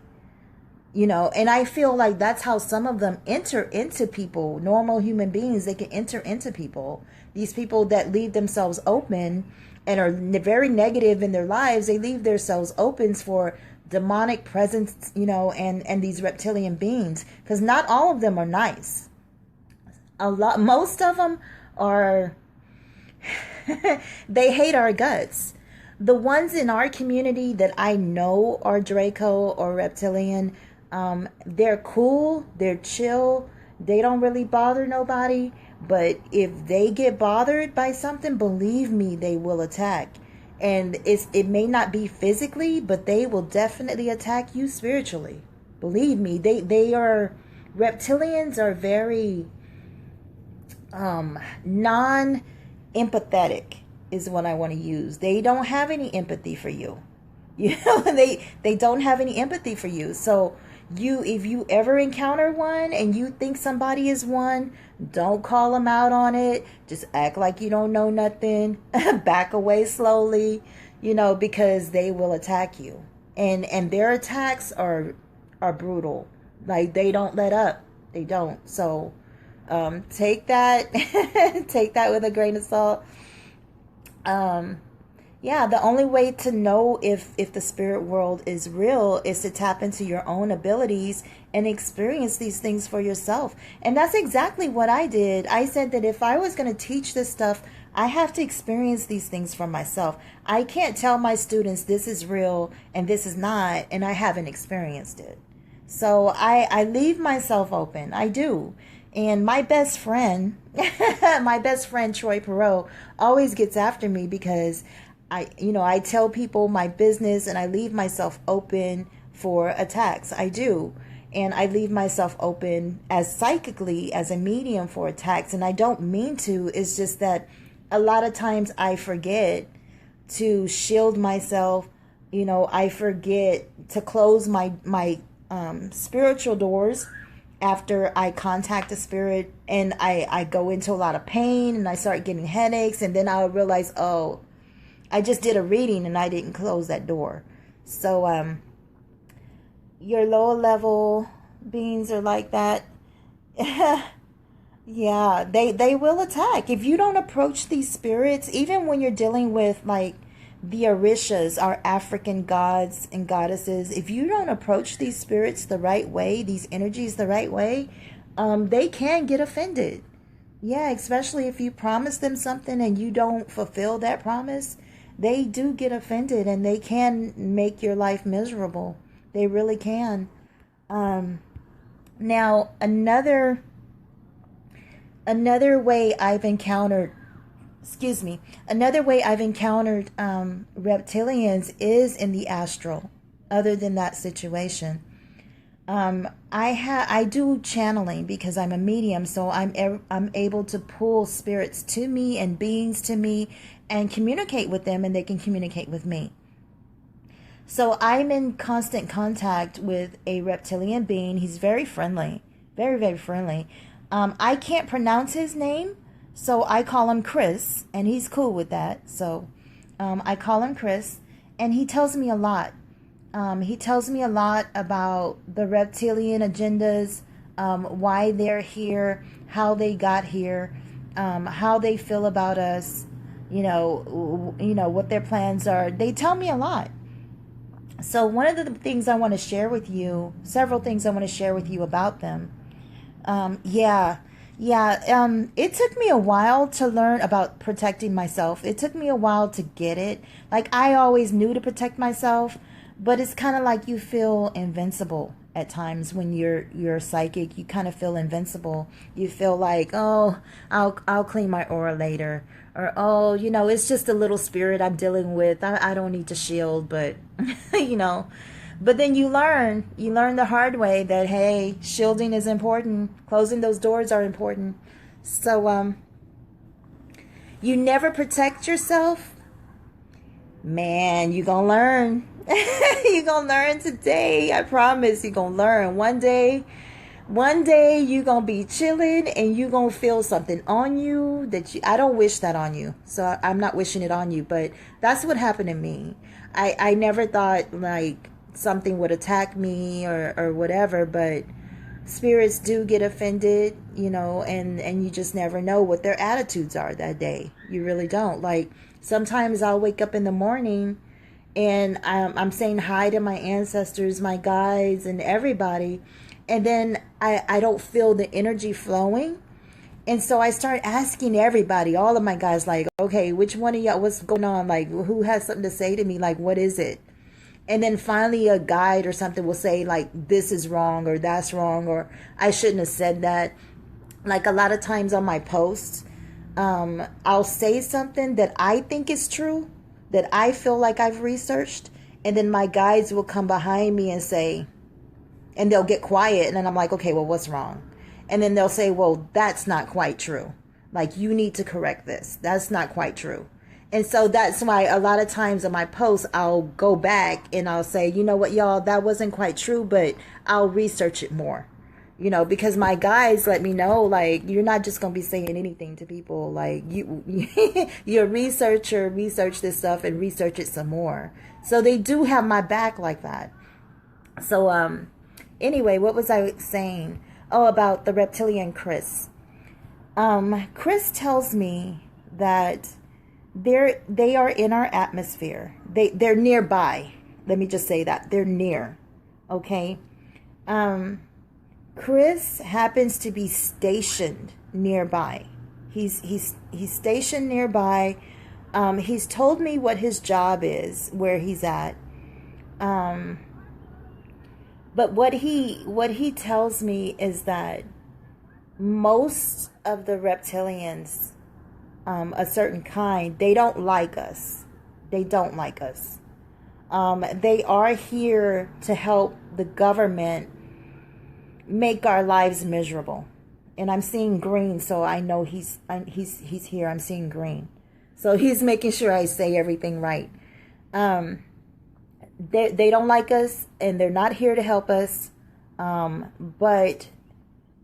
And I feel like that's how some of them enter into people. Normal human beings, they can enter into people. These people that leave themselves open and are very negative in their lives, they leave themselves open for demonic presence, and these reptilian beings, because not all of them are nice. Most of them are they hate our guts. The ones in our community that I know are Draco or reptilian, they're cool, they're chill, they don't really bother nobody. But if they get bothered by something, believe me, they will attack. And it may not be physically, but they will definitely attack you spiritually. Believe me, reptilians are very non-empathetic is what I want to use. They don't have any empathy for you. They don't have any empathy for you. So if you ever encounter one and you think somebody is one, don't call them out on it. Just act like you don't know nothing. Back away slowly, because they will attack you. And their attacks are brutal. Like, they don't let up. They don't. So take that take that with a grain of salt. Yeah, the only way to know if the spirit world is real is to tap into your own abilities and experience these things for yourself. And that's exactly what I did. I said that if I was going to teach this stuff, I have to experience these things for myself. I can't tell my students this is real and this is not, and I haven't experienced it. So I leave myself open. I do. And my best friend, Troy Perot, always gets after me because I tell people my business and I leave myself open for attacks. I do. And I leave myself open as psychically as a medium for attacks. And I don't mean to. It's just that a lot of times I forget to shield myself. I forget to close my spiritual doors after I contact a spirit, and I go into a lot of pain and I start getting headaches, and then I'll realize, oh, I just did a reading and I didn't close that door. So your lower level beings are like that. Yeah, they will attack if you don't approach these spirits. Even when you're dealing with like the Orishas, our African gods and goddesses, if you don't approach these spirits the right way, these energies the right way, they can get offended. Yeah, especially if you promise them something and you don't fulfill that promise, they do get offended and they can make your life miserable. They really can. Now, another way I've encountered, reptilians is in the astral, other than that situation. I do channeling because I'm a medium, so I'm able to pull spirits to me and beings to me and communicate with them, and they can communicate with me. So I'm in constant contact with a reptilian being. He's very friendly, very, very friendly. I can't pronounce his name, so I call him Chris, and he's cool with that. So I call him Chris, and he tells me a lot. He tells me a lot about the reptilian agendas, why they're here, how they got here, how they feel about us, what their plans are. They tell me a lot. So one of the things I want to share with you, several things I want to share with you about them. It took me a while to learn about protecting myself. It took me a while to get it. Like, I always knew to protect myself, but it's kind of like you feel invincible at times when you're psychic. You kind of feel invincible. You feel like, oh, I'll clean my aura later. Or, oh, it's just a little spirit I'm dealing with. I don't need to shield, but, But then you learn the hard way that, hey, shielding is important. Closing those doors are important. So, you never protect yourself. Man, you're going to learn. You're going to learn today. I promise you're going to learn. One day you're going to be chilling and you're going to feel something on you I don't wish that on you. So I'm not wishing it on you, but that's what happened to me. I never thought like something would attack me or whatever, but spirits do get offended, and you just never know what their attitudes are that day. You really don't. Like, sometimes I'll wake up in the morning and I'm saying hi to my ancestors, my guides, and everybody, and then I don't feel the energy flowing. And so I start asking everybody, all of my guys, like, okay, which one of y'all, what's going on? Like, who has something to say to me? Like, what is it? And then finally a guide or something will say, like, this is wrong or that's wrong or I shouldn't have said that. Like, a lot of times on my posts, I'll say something that I think is true, that I feel like I've researched. And then my guides will come behind me and say, and they'll get quiet. And then I'm like, okay, well, what's wrong? And then they'll say, well, that's not quite true. Like, you need to correct this. That's not quite true. And so that's why a lot of times on my posts, I'll go back and I'll say, you know what, y'all, that wasn't quite true, but I'll research it more, because my guides let me know, like, you're not just going to be saying anything to people. Like, you're a researcher, research this stuff and research it some more. So they do have my back like that. So, anyway, what was I saying? Oh, about the reptilian Chris. Chris tells me that they are in our atmosphere. They're nearby. Let me just say that. They're near. Okay? Chris happens to be stationed nearby. He's stationed nearby. He's told me what his job is, where he's at. But what he tells me is that most of the reptilians, a certain kind, they don't like us. They don't like us. They are here to help the government make our lives miserable. And I'm seeing green, so I know he's here. I'm seeing green. So he's making sure I say everything right. They don't like us, and they're not here to help us. But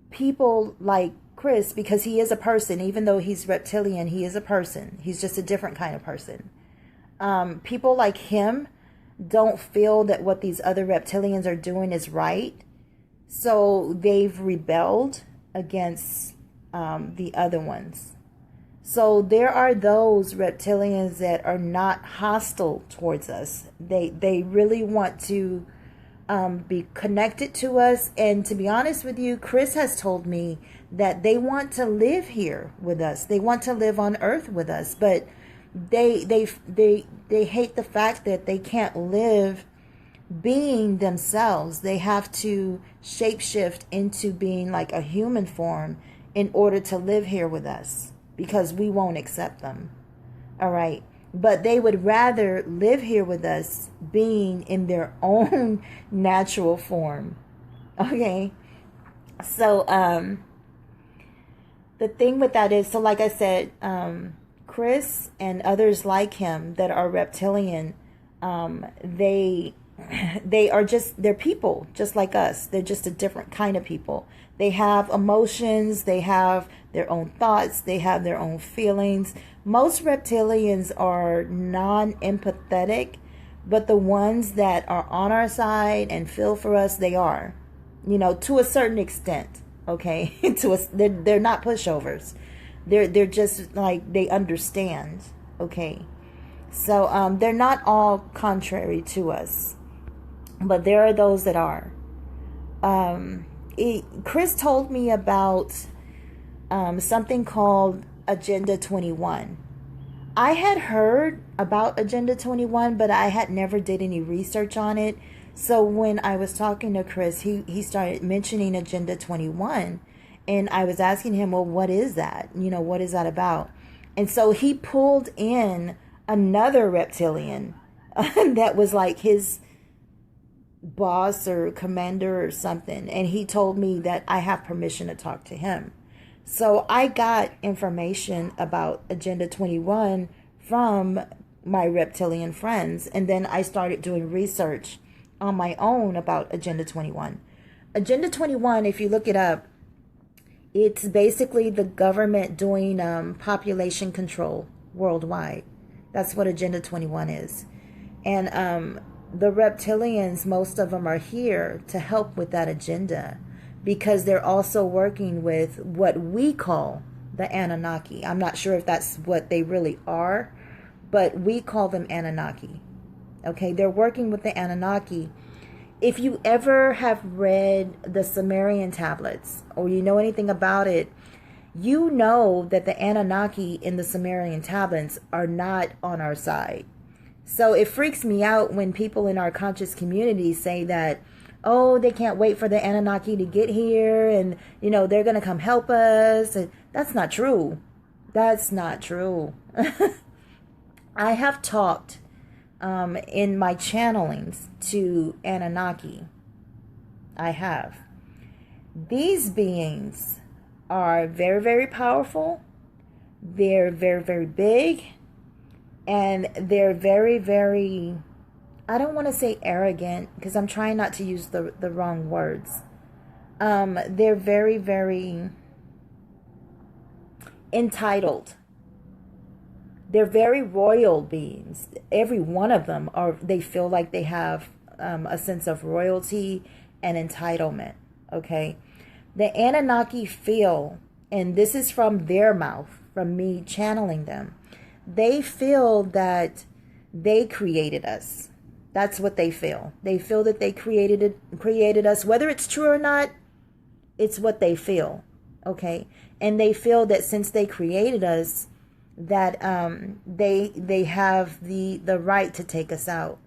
people like Chris, because he is a person, even though he's reptilian, he is a person. He's just a different kind of person. People like him don't feel that what these other reptilians are doing is right. So they've rebelled against the other ones. So there are those reptilians that are not hostile towards us. They really want to be connected to us. And to be honest with you, Chris has told me that they want to live here with us. They want to live on Earth with us, but they hate the fact that they can't live being themselves. They have to shapeshift into being like a human form in order to live here with us, because we won't accept them. All right. But they would rather live here with us being in their own natural form. Okay. So, the thing with that is, so like I said, Chris and others like him that are reptilian, they are just, they're people just like us. They're just a different kind of people. They have emotions, they have their own thoughts, they have their own feelings. Most reptilians are non-empathetic, but the ones that are on our side and feel for us, they are, to a certain extent. Okay, they're not pushovers. They're just like, they understand. Okay, so they're not all contrary to us, but there are those that are. Chris told me about something called Agenda 21. I had heard about Agenda 21, but I had never did any research on it. So when I was talking to Chris, he started mentioning Agenda 21, and I was asking him, well, what is that? What is that about? And so he pulled in another reptilian that was like his boss or commander or something, and he told me that I have permission to talk to him. So I got information about Agenda 21 from my reptilian friends, and then I started doing research on my own about Agenda 21. Agenda 21, if you look it up, it's basically the government doing population control worldwide. That's what Agenda 21 is. And the reptilians, most of them are here to help with that agenda, because they're also working with what we call the Anunaki. I'm not sure if that's what they really are, but we call them Anunaki. Okay, they're working with the Anunnaki. If you ever have read the Sumerian tablets, or you know anything about it, you know that the Anunnaki in the Sumerian tablets are not on our side. So it freaks me out when people in our conscious community say that, oh, they can't wait for the Anunnaki to get here, and, they're going to come help us. And that's not true. That's not true. I have talked in my channelings to Anunnaki. I have. These beings are very, very powerful. They're very, very big. And they're very, very, I don't want to say arrogant, because I'm trying not to use the wrong words. They're very, very entitled. They're very royal beings. Every one of them they feel like they have a sense of royalty and entitlement. Okay. The Anunnaki feel, and this is from their mouth, from me channeling them, they feel that they created us. That's what they feel. They feel that they created us. Whether it's true or not, it's what they feel. Okay. And they feel that since they created us, that they have the right to take us out.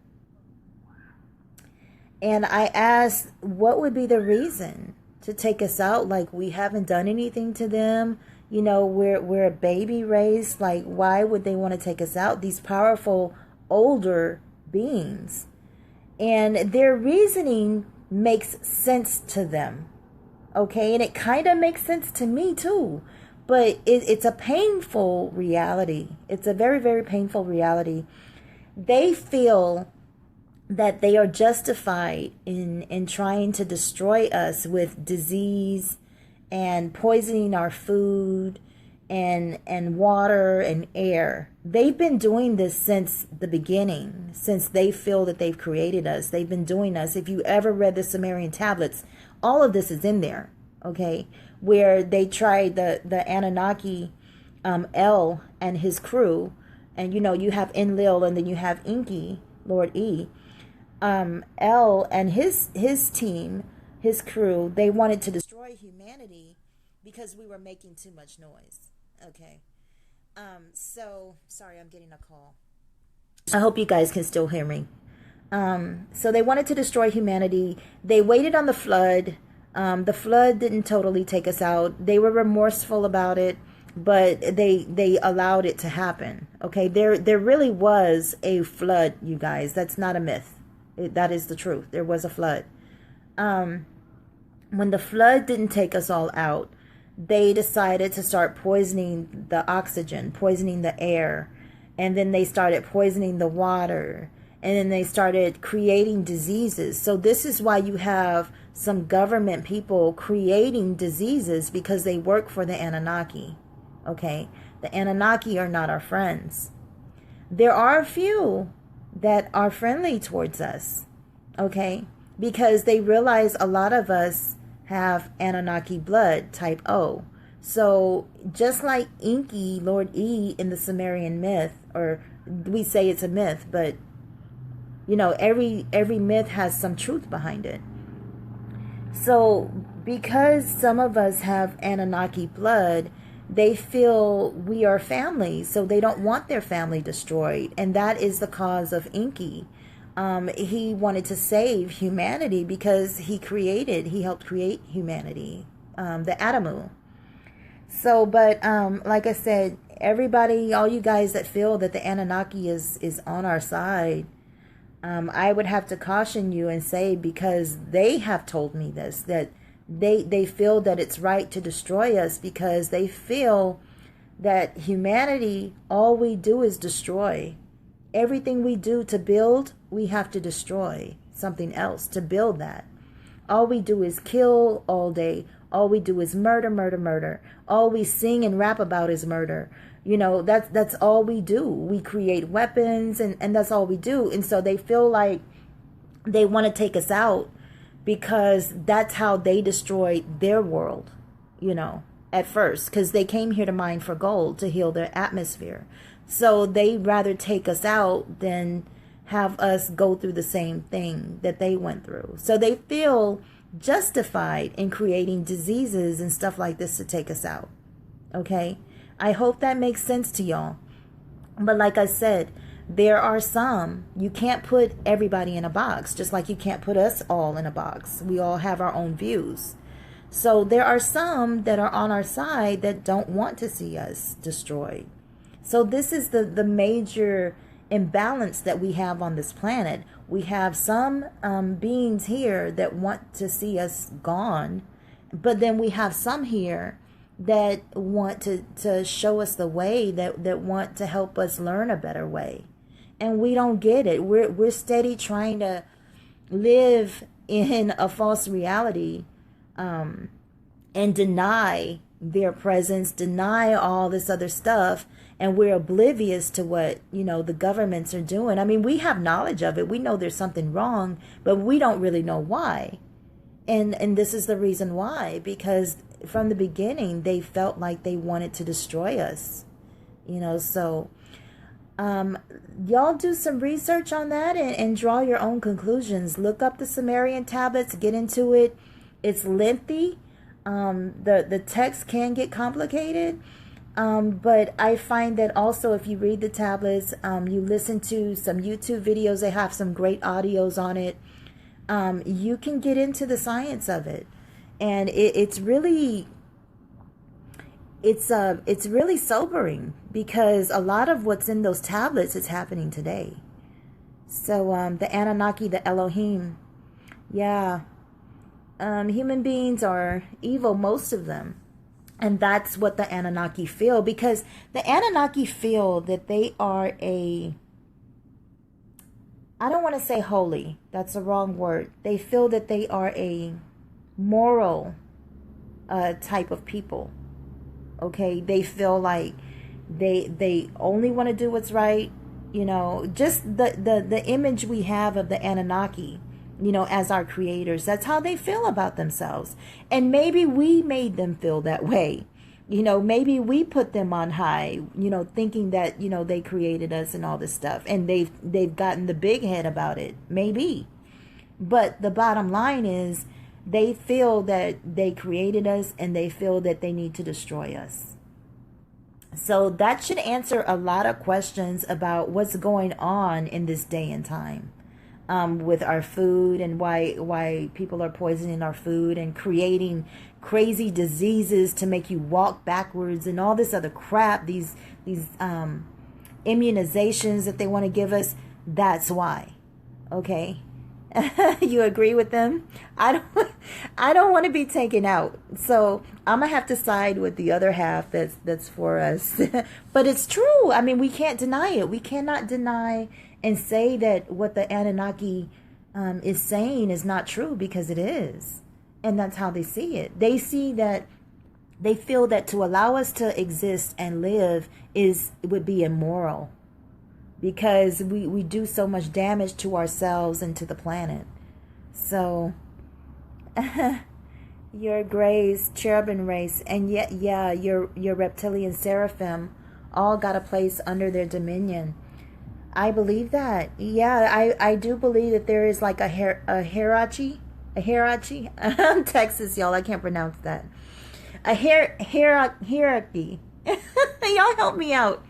And I asked, what would be the reason to take us out? Like, we haven't done anything to them. We're a baby race. Like, why would they want to take us out? These powerful older beings. And their reasoning makes sense to them. Okay, and it kind of makes sense to me too. But it's a painful reality. It's a very, very painful reality. They feel that they are justified in trying to destroy us with disease and poisoning our food and water and air. They've been doing this since the beginning, since they feel that they've created us. They've been doing us. If you ever read the Sumerian tablets, all of this is in there, okay? Where they tried, the Anunnaki El and his crew, and you have Enlil, and then you have Inky, Lord E. El and his team, his crew, they wanted to destroy humanity because we were making too much noise. Okay. So sorry, I'm getting a call. I hope you guys can still hear me. So they wanted to destroy humanity. They waited on the flood. The flood didn't totally take us out. They were remorseful about it, but they allowed it to happen. Okay, there really was a flood, you guys. That's not a myth. That is the truth. There was a flood. When the flood didn't take us all out, they decided to start poisoning the oxygen, poisoning the air, and then they started poisoning the water, and then they started creating diseases. So this is why you have some government people creating diseases, because they work for the Anunaki. Okay, the Anunnaki are not our friends. There are a few that are friendly towards us, okay, because they realize a lot of us have Anunnaki blood, type O. So just like Inky, Lord E, in the Sumerian myth, or we say it's a myth, but every myth has some truth behind it. So because some of us have Anunnaki blood, they feel we are family, so they don't want their family destroyed. And that is the cause of Inky. He wanted to save humanity because he helped create humanity, the Adamu. So, but like I said, everybody, all you guys that feel that the Anunnaki is on our side, I would have to caution you and say, because they have told me this, that they feel that it's right to destroy us, because they feel that humanity, all we do is destroy. Everything we do to build, we have to destroy something else to build that. All we do is kill all day. All we do is murder, murder, murder. All we sing and rap about is murder. That's all we do. We create weapons, and that's all we do. And so they feel like they want to take us out, because that's how they destroyed their world, at first, because they came here to mine for gold to heal their atmosphere. So they'd rather take us out than have us go through the same thing that they went through. So they feel justified in creating diseases and stuff like this to take us out. Okay? I hope that makes sense to y'all. But like I said, there are some, you can't put everybody in a box, just like you can't put us all in a box. We all have our own views. So there are some that are on our side that don't want to see us destroyed. So this is the major imbalance that we have on this planet. We have some beings here that want to see us gone, but then we have some here that want to show us the way, that want to help us learn a better way. And we don't get it. We're steady trying to live in a false reality, and deny their presence, deny all this other stuff, and we're oblivious to what the governments are doing. I mean, we have knowledge of it. We know there's something wrong, but we don't really know why. And this is the reason why, because from the beginning they felt like they wanted to destroy us. So y'all do some research on that and draw your own conclusions. Look up the Sumerian tablets, get into it. It's lengthy. The text can get complicated. But I find that also if you read the tablets, you listen to some YouTube videos, they have some great audios on it. You can get into the science of it. And it's really sobering, because a lot of what's in those tablets is happening today. So the Anunnaki, the Elohim, yeah, human beings are evil, most of them. And that's what the Anunnaki feel, because the Anunnaki feel that they are I don't want to say holy, that's the wrong word. They feel that they are a moral type of people. Okay, they feel like they only want to do what's right. Just the image we have of the Anunnaki, as our creators. That's how they feel about themselves. And maybe we made them feel that way. Maybe we put them on high, thinking that, they created us and all this stuff. And they've gotten the big head about it. Maybe. But the bottom line is they feel that they created us and they feel that they need to destroy us. So that should answer a lot of questions about what's going on in this day and time. With our food and why people are poisoning our food and creating crazy diseases to make you walk backwards and all this other crap, these immunizations that they want to give us. That's why. Okay. You agree with them? I don't want to be taken out. So I'm gonna have to side with the other half that's for us. But it's true. I mean, we can't deny it. We cannot deny and say that what the Anunaki is saying is not true, because it is. And that's how they see it. They see that, they feel that to allow us to exist and live would be immoral, because we do so much damage to ourselves and to the planet. So your Greys, cherubim race, and yet, yeah, your reptilian seraphim all got a place under their dominion. I believe that. Yeah, I do believe that there is like a hierarchy. I'm Texas, y'all. I can't pronounce that. A hierarchy. Y'all help me out.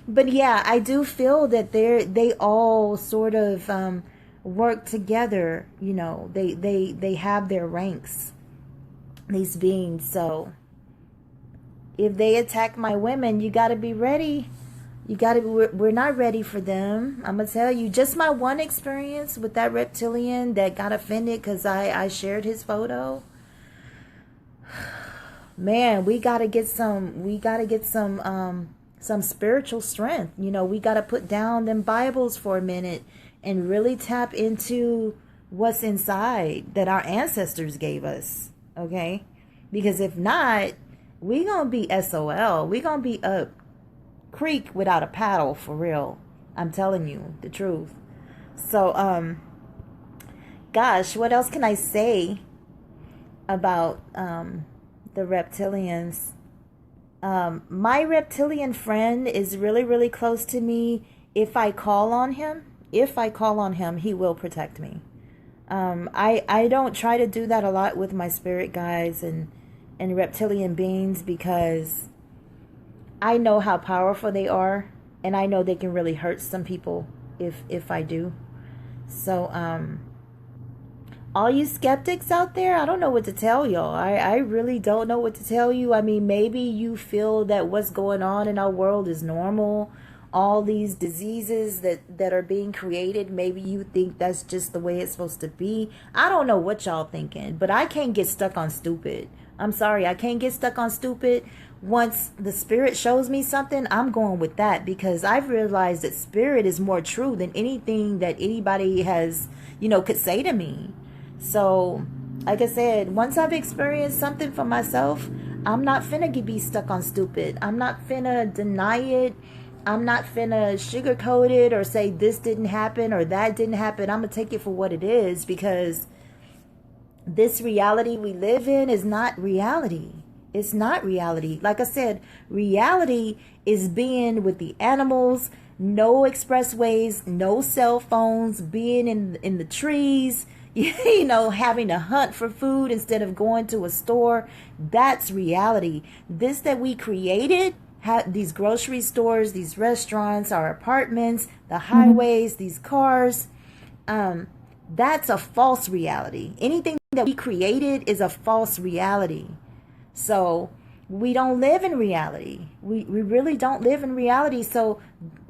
But yeah, I do feel that they all sort of work together. They have their ranks, these beings. So if they attack my women, you got to be ready. We're not ready for them. I'm going to tell you, just my one experience with that reptilian that got offended because I shared his photo. Man, we got to get some spiritual strength. We got to put down them Bibles for a minute and really tap into what's inside that our ancestors gave us. Okay? Because if not, we going to be SOL. We going to be up creek without a paddle, for real. I'm telling you the truth. So gosh, what else can I say about the reptilians? My reptilian friend is really, really close to me. If I call on him, he will protect me. I don't try to do that a lot with my spirit guides and reptilian beings, because I know how powerful they are, and I know they can really hurt some people if I do. So all you skeptics out there, I don't know what to tell y'all. I really don't know what to tell you. I mean, maybe you feel that what's going on in our world is normal. All these diseases that are being created, maybe you think that's just the way it's supposed to be. I don't know what y'all thinking, but I can't get stuck on stupid. I'm sorry, I can't get stuck on stupid. Once the spirit shows me something, I'm going with that, because I've realized that spirit is more true than anything that anybody has, could say to me. So, like I said, once I've experienced something for myself, I'm not finna be stuck on stupid. I'm not finna deny it. I'm not finna sugarcoat it or say this didn't happen or that didn't happen. I'm gonna take it for what it is, because this reality we live in is not reality. It's not reality. Like I said, reality is being with the animals, no expressways, no cell phones, being in the trees, having to hunt for food instead of going to a store. That's reality. This that we created, these grocery stores, these restaurants, our apartments, the highways, these cars, that's a false reality. Anything that we created is a false reality. So we don't live in reality. We really don't live in reality. So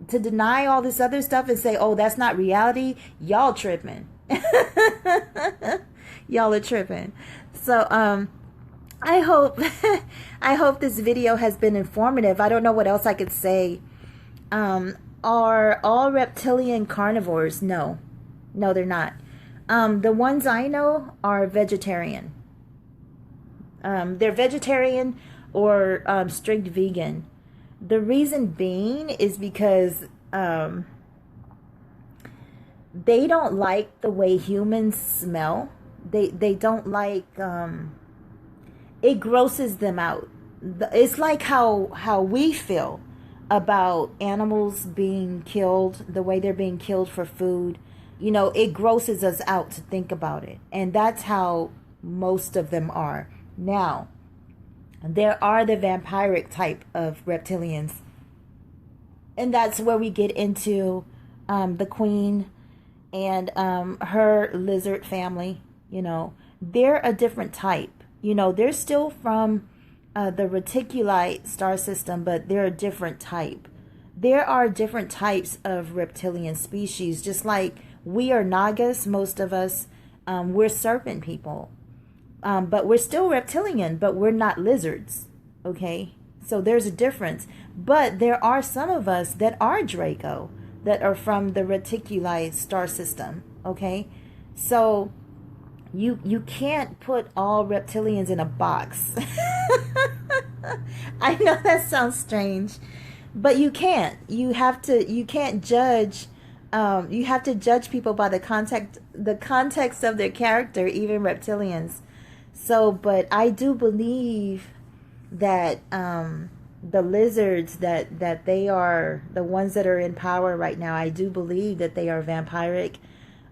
to deny all this other stuff and say, oh, that's not reality, y'all tripping. Y'all are tripping. So I hope this video has been informative. I don't know what else I could say. Are all reptilian carnivores? No, they're not. The ones I know are vegetarian. They're vegetarian or strict vegan. The reason being is because they don't like the way humans smell. They don't like it grosses them out. It's like how we feel about animals being killed, the way they're being killed for food. You know, it grosses us out to think about it. And that's how most of them are. Now, there are the vampiric type of reptilians. And that's where we get into the queen and her lizard family. You know, they're a different type. You know, they're still from the reticuli star system, but they're a different type. There are different types of reptilian species, just like we are Nagas, most of us, we're serpent people. But we're still reptilian, but we're not lizards, okay? So there's a difference. But there are some of us that are Draco, that are from the reticuli star system, okay? So you can't put all reptilians in a box. I know that sounds strange, but you can't. You can't judge. You have to judge people by the context of their character, even reptilians. So, but I do believe that the lizards that they are the ones that are in power right now. I do believe that they are vampiric.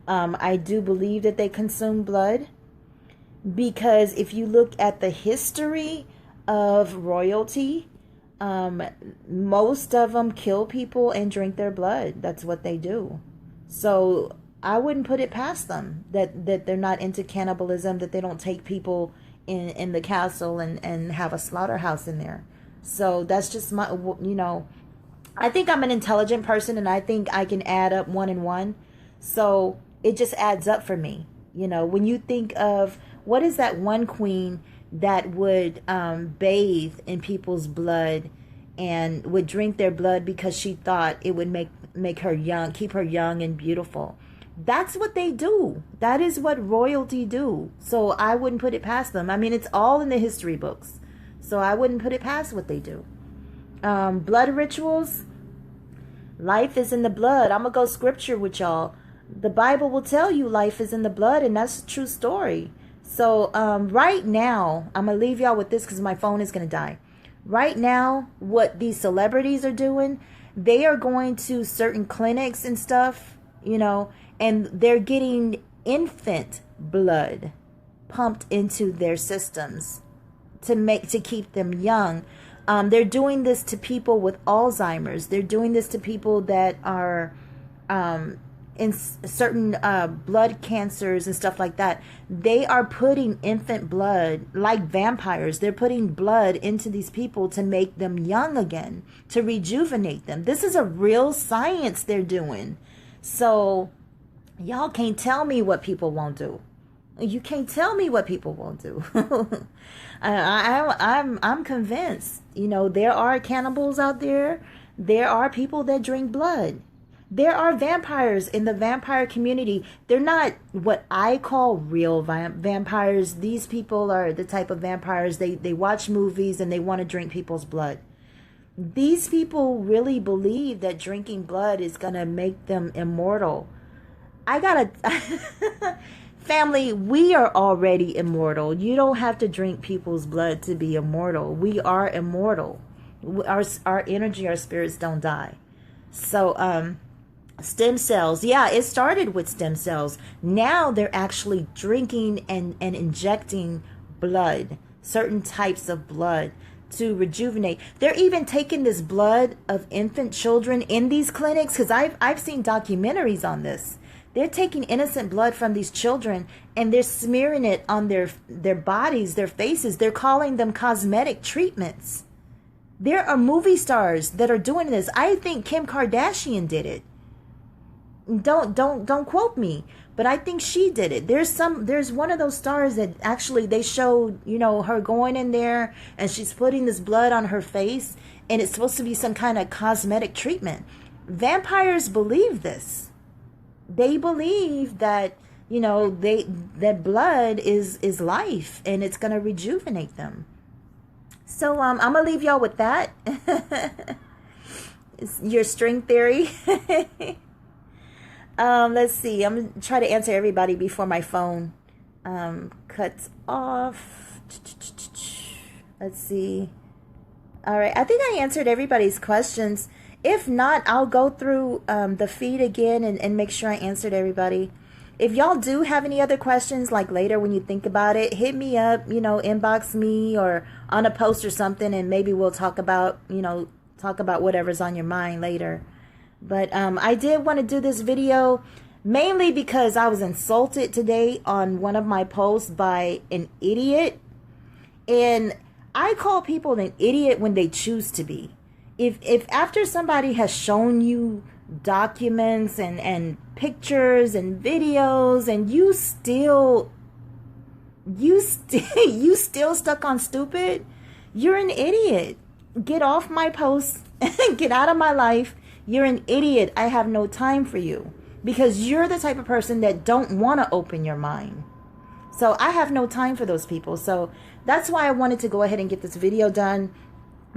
I do believe that they consume blood, because if you look at the history of royalty, most of them kill people and drink their blood. That's what they do. So I wouldn't put it past them that they're not into cannibalism, that they don't take people in the castle and have a slaughterhouse in there. So that's just my, you know, I think I'm an intelligent person, and I think I can add up 1 and 1. So it just adds up for me. You know, when you think of, what is that one queen that would bathe in people's blood and would drink their blood because she thought it would make her young, keep her young and beautiful? That's what they do. That is what royalty do. So I wouldn't put it past them. I mean, it's all in the history books. So I wouldn't put it past what they do. Blood rituals. Life is in the blood. I'm going to go scripture with y'all. The Bible will tell you life is in the blood, and that's a true story. So right now, I'm going to leave y'all with this because my phone is going to die. Right now, what these celebrities are doing, they are going to certain clinics and stuff, you know, and they're getting infant blood pumped into their systems to keep them young. They're doing this to people with Alzheimer's. They're doing this to people that are in certain blood cancers and stuff like that. They are putting infant blood, like vampires. They're putting blood into these people to make them young again, to rejuvenate them. This is a real science they're doing. So y'all can't tell me what people won't do. You can't tell me what people won't do. I'm convinced. You know, there are cannibals out there. There are people that drink blood. There are vampires in the vampire community. They're not what I call real vampires. These people are the type of vampires, they watch movies and they want to drink people's blood. These people really believe that drinking blood is going to make them immortal. Family, we are already immortal. You don't have to drink people's blood to be immortal. We are immortal. Our energy, our spirits don't die. So, stem cells. Yeah, it started with stem cells. Now they're actually drinking and injecting blood, certain types of blood to rejuvenate. They're even taking this blood of infant children in these clinics, because I've seen documentaries on this. They're taking innocent blood from these children and they're smearing it on their bodies, their faces. They're calling them cosmetic treatments. There are movie stars that are doing this. I think Kim Kardashian did it. Don't quote me, but I think she did it. There's one of those stars that actually they showed, you know, her going in there and she's putting this blood on her face and it's supposed to be some kind of cosmetic treatment. Vampires believe this. They believe that, you know, that blood is life and it's going to rejuvenate them. So I'm going to leave y'all with that. It's your string theory. Let's see. I'm going to try to answer everybody before my phone cuts off. Let's see. All right. I think I answered everybody's questions. If not, I'll go through the feed again and make sure I answered everybody. If y'all do have any other questions, like later when you think about it, hit me up, inbox me or on a post or something, and maybe we'll talk about whatever's on your mind later. But I did want to do this video mainly because I was insulted today on one of my posts by an idiot. And I call people an idiot when they choose to be. If after somebody has shown you documents and pictures and videos and you still stuck on stupid, you're an idiot. Get off my posts. Get out of my life. You're an idiot. I have no time for you because you're the type of person that don't want to open your mind. So I have no time for those people. So that's why I wanted to go ahead and get this video done,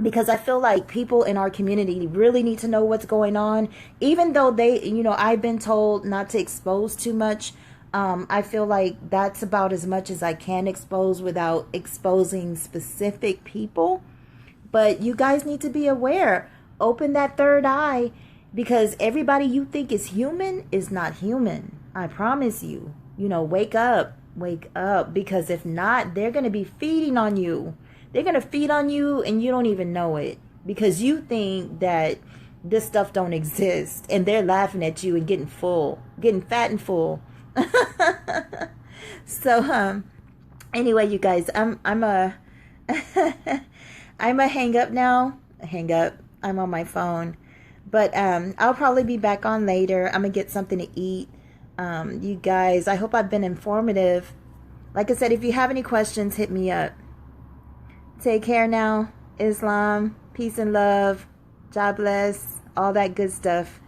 because I feel like people in our community really need to know what's going on. Even though I've been told not to expose too much. I feel like that's about as much as I can expose without exposing specific people. But you guys need to be aware. Open that third eye, because everybody you think is human is not human. I promise you. Wake up. Wake up. Because if not, they're going to be feeding on you. They're going to feed on you and you don't even know it, because you think that this stuff don't exist, and they're laughing at you and getting fat and full. So, anyway, you guys, I'm a hang up now. Hang up. I'm on my phone, but I'll probably be back on later. I'm gonna get something to eat. You guys, I hope I've been informative. Like I said, if you have any questions, hit me up. Take care now. Islam, peace and love, God bless, all that good stuff.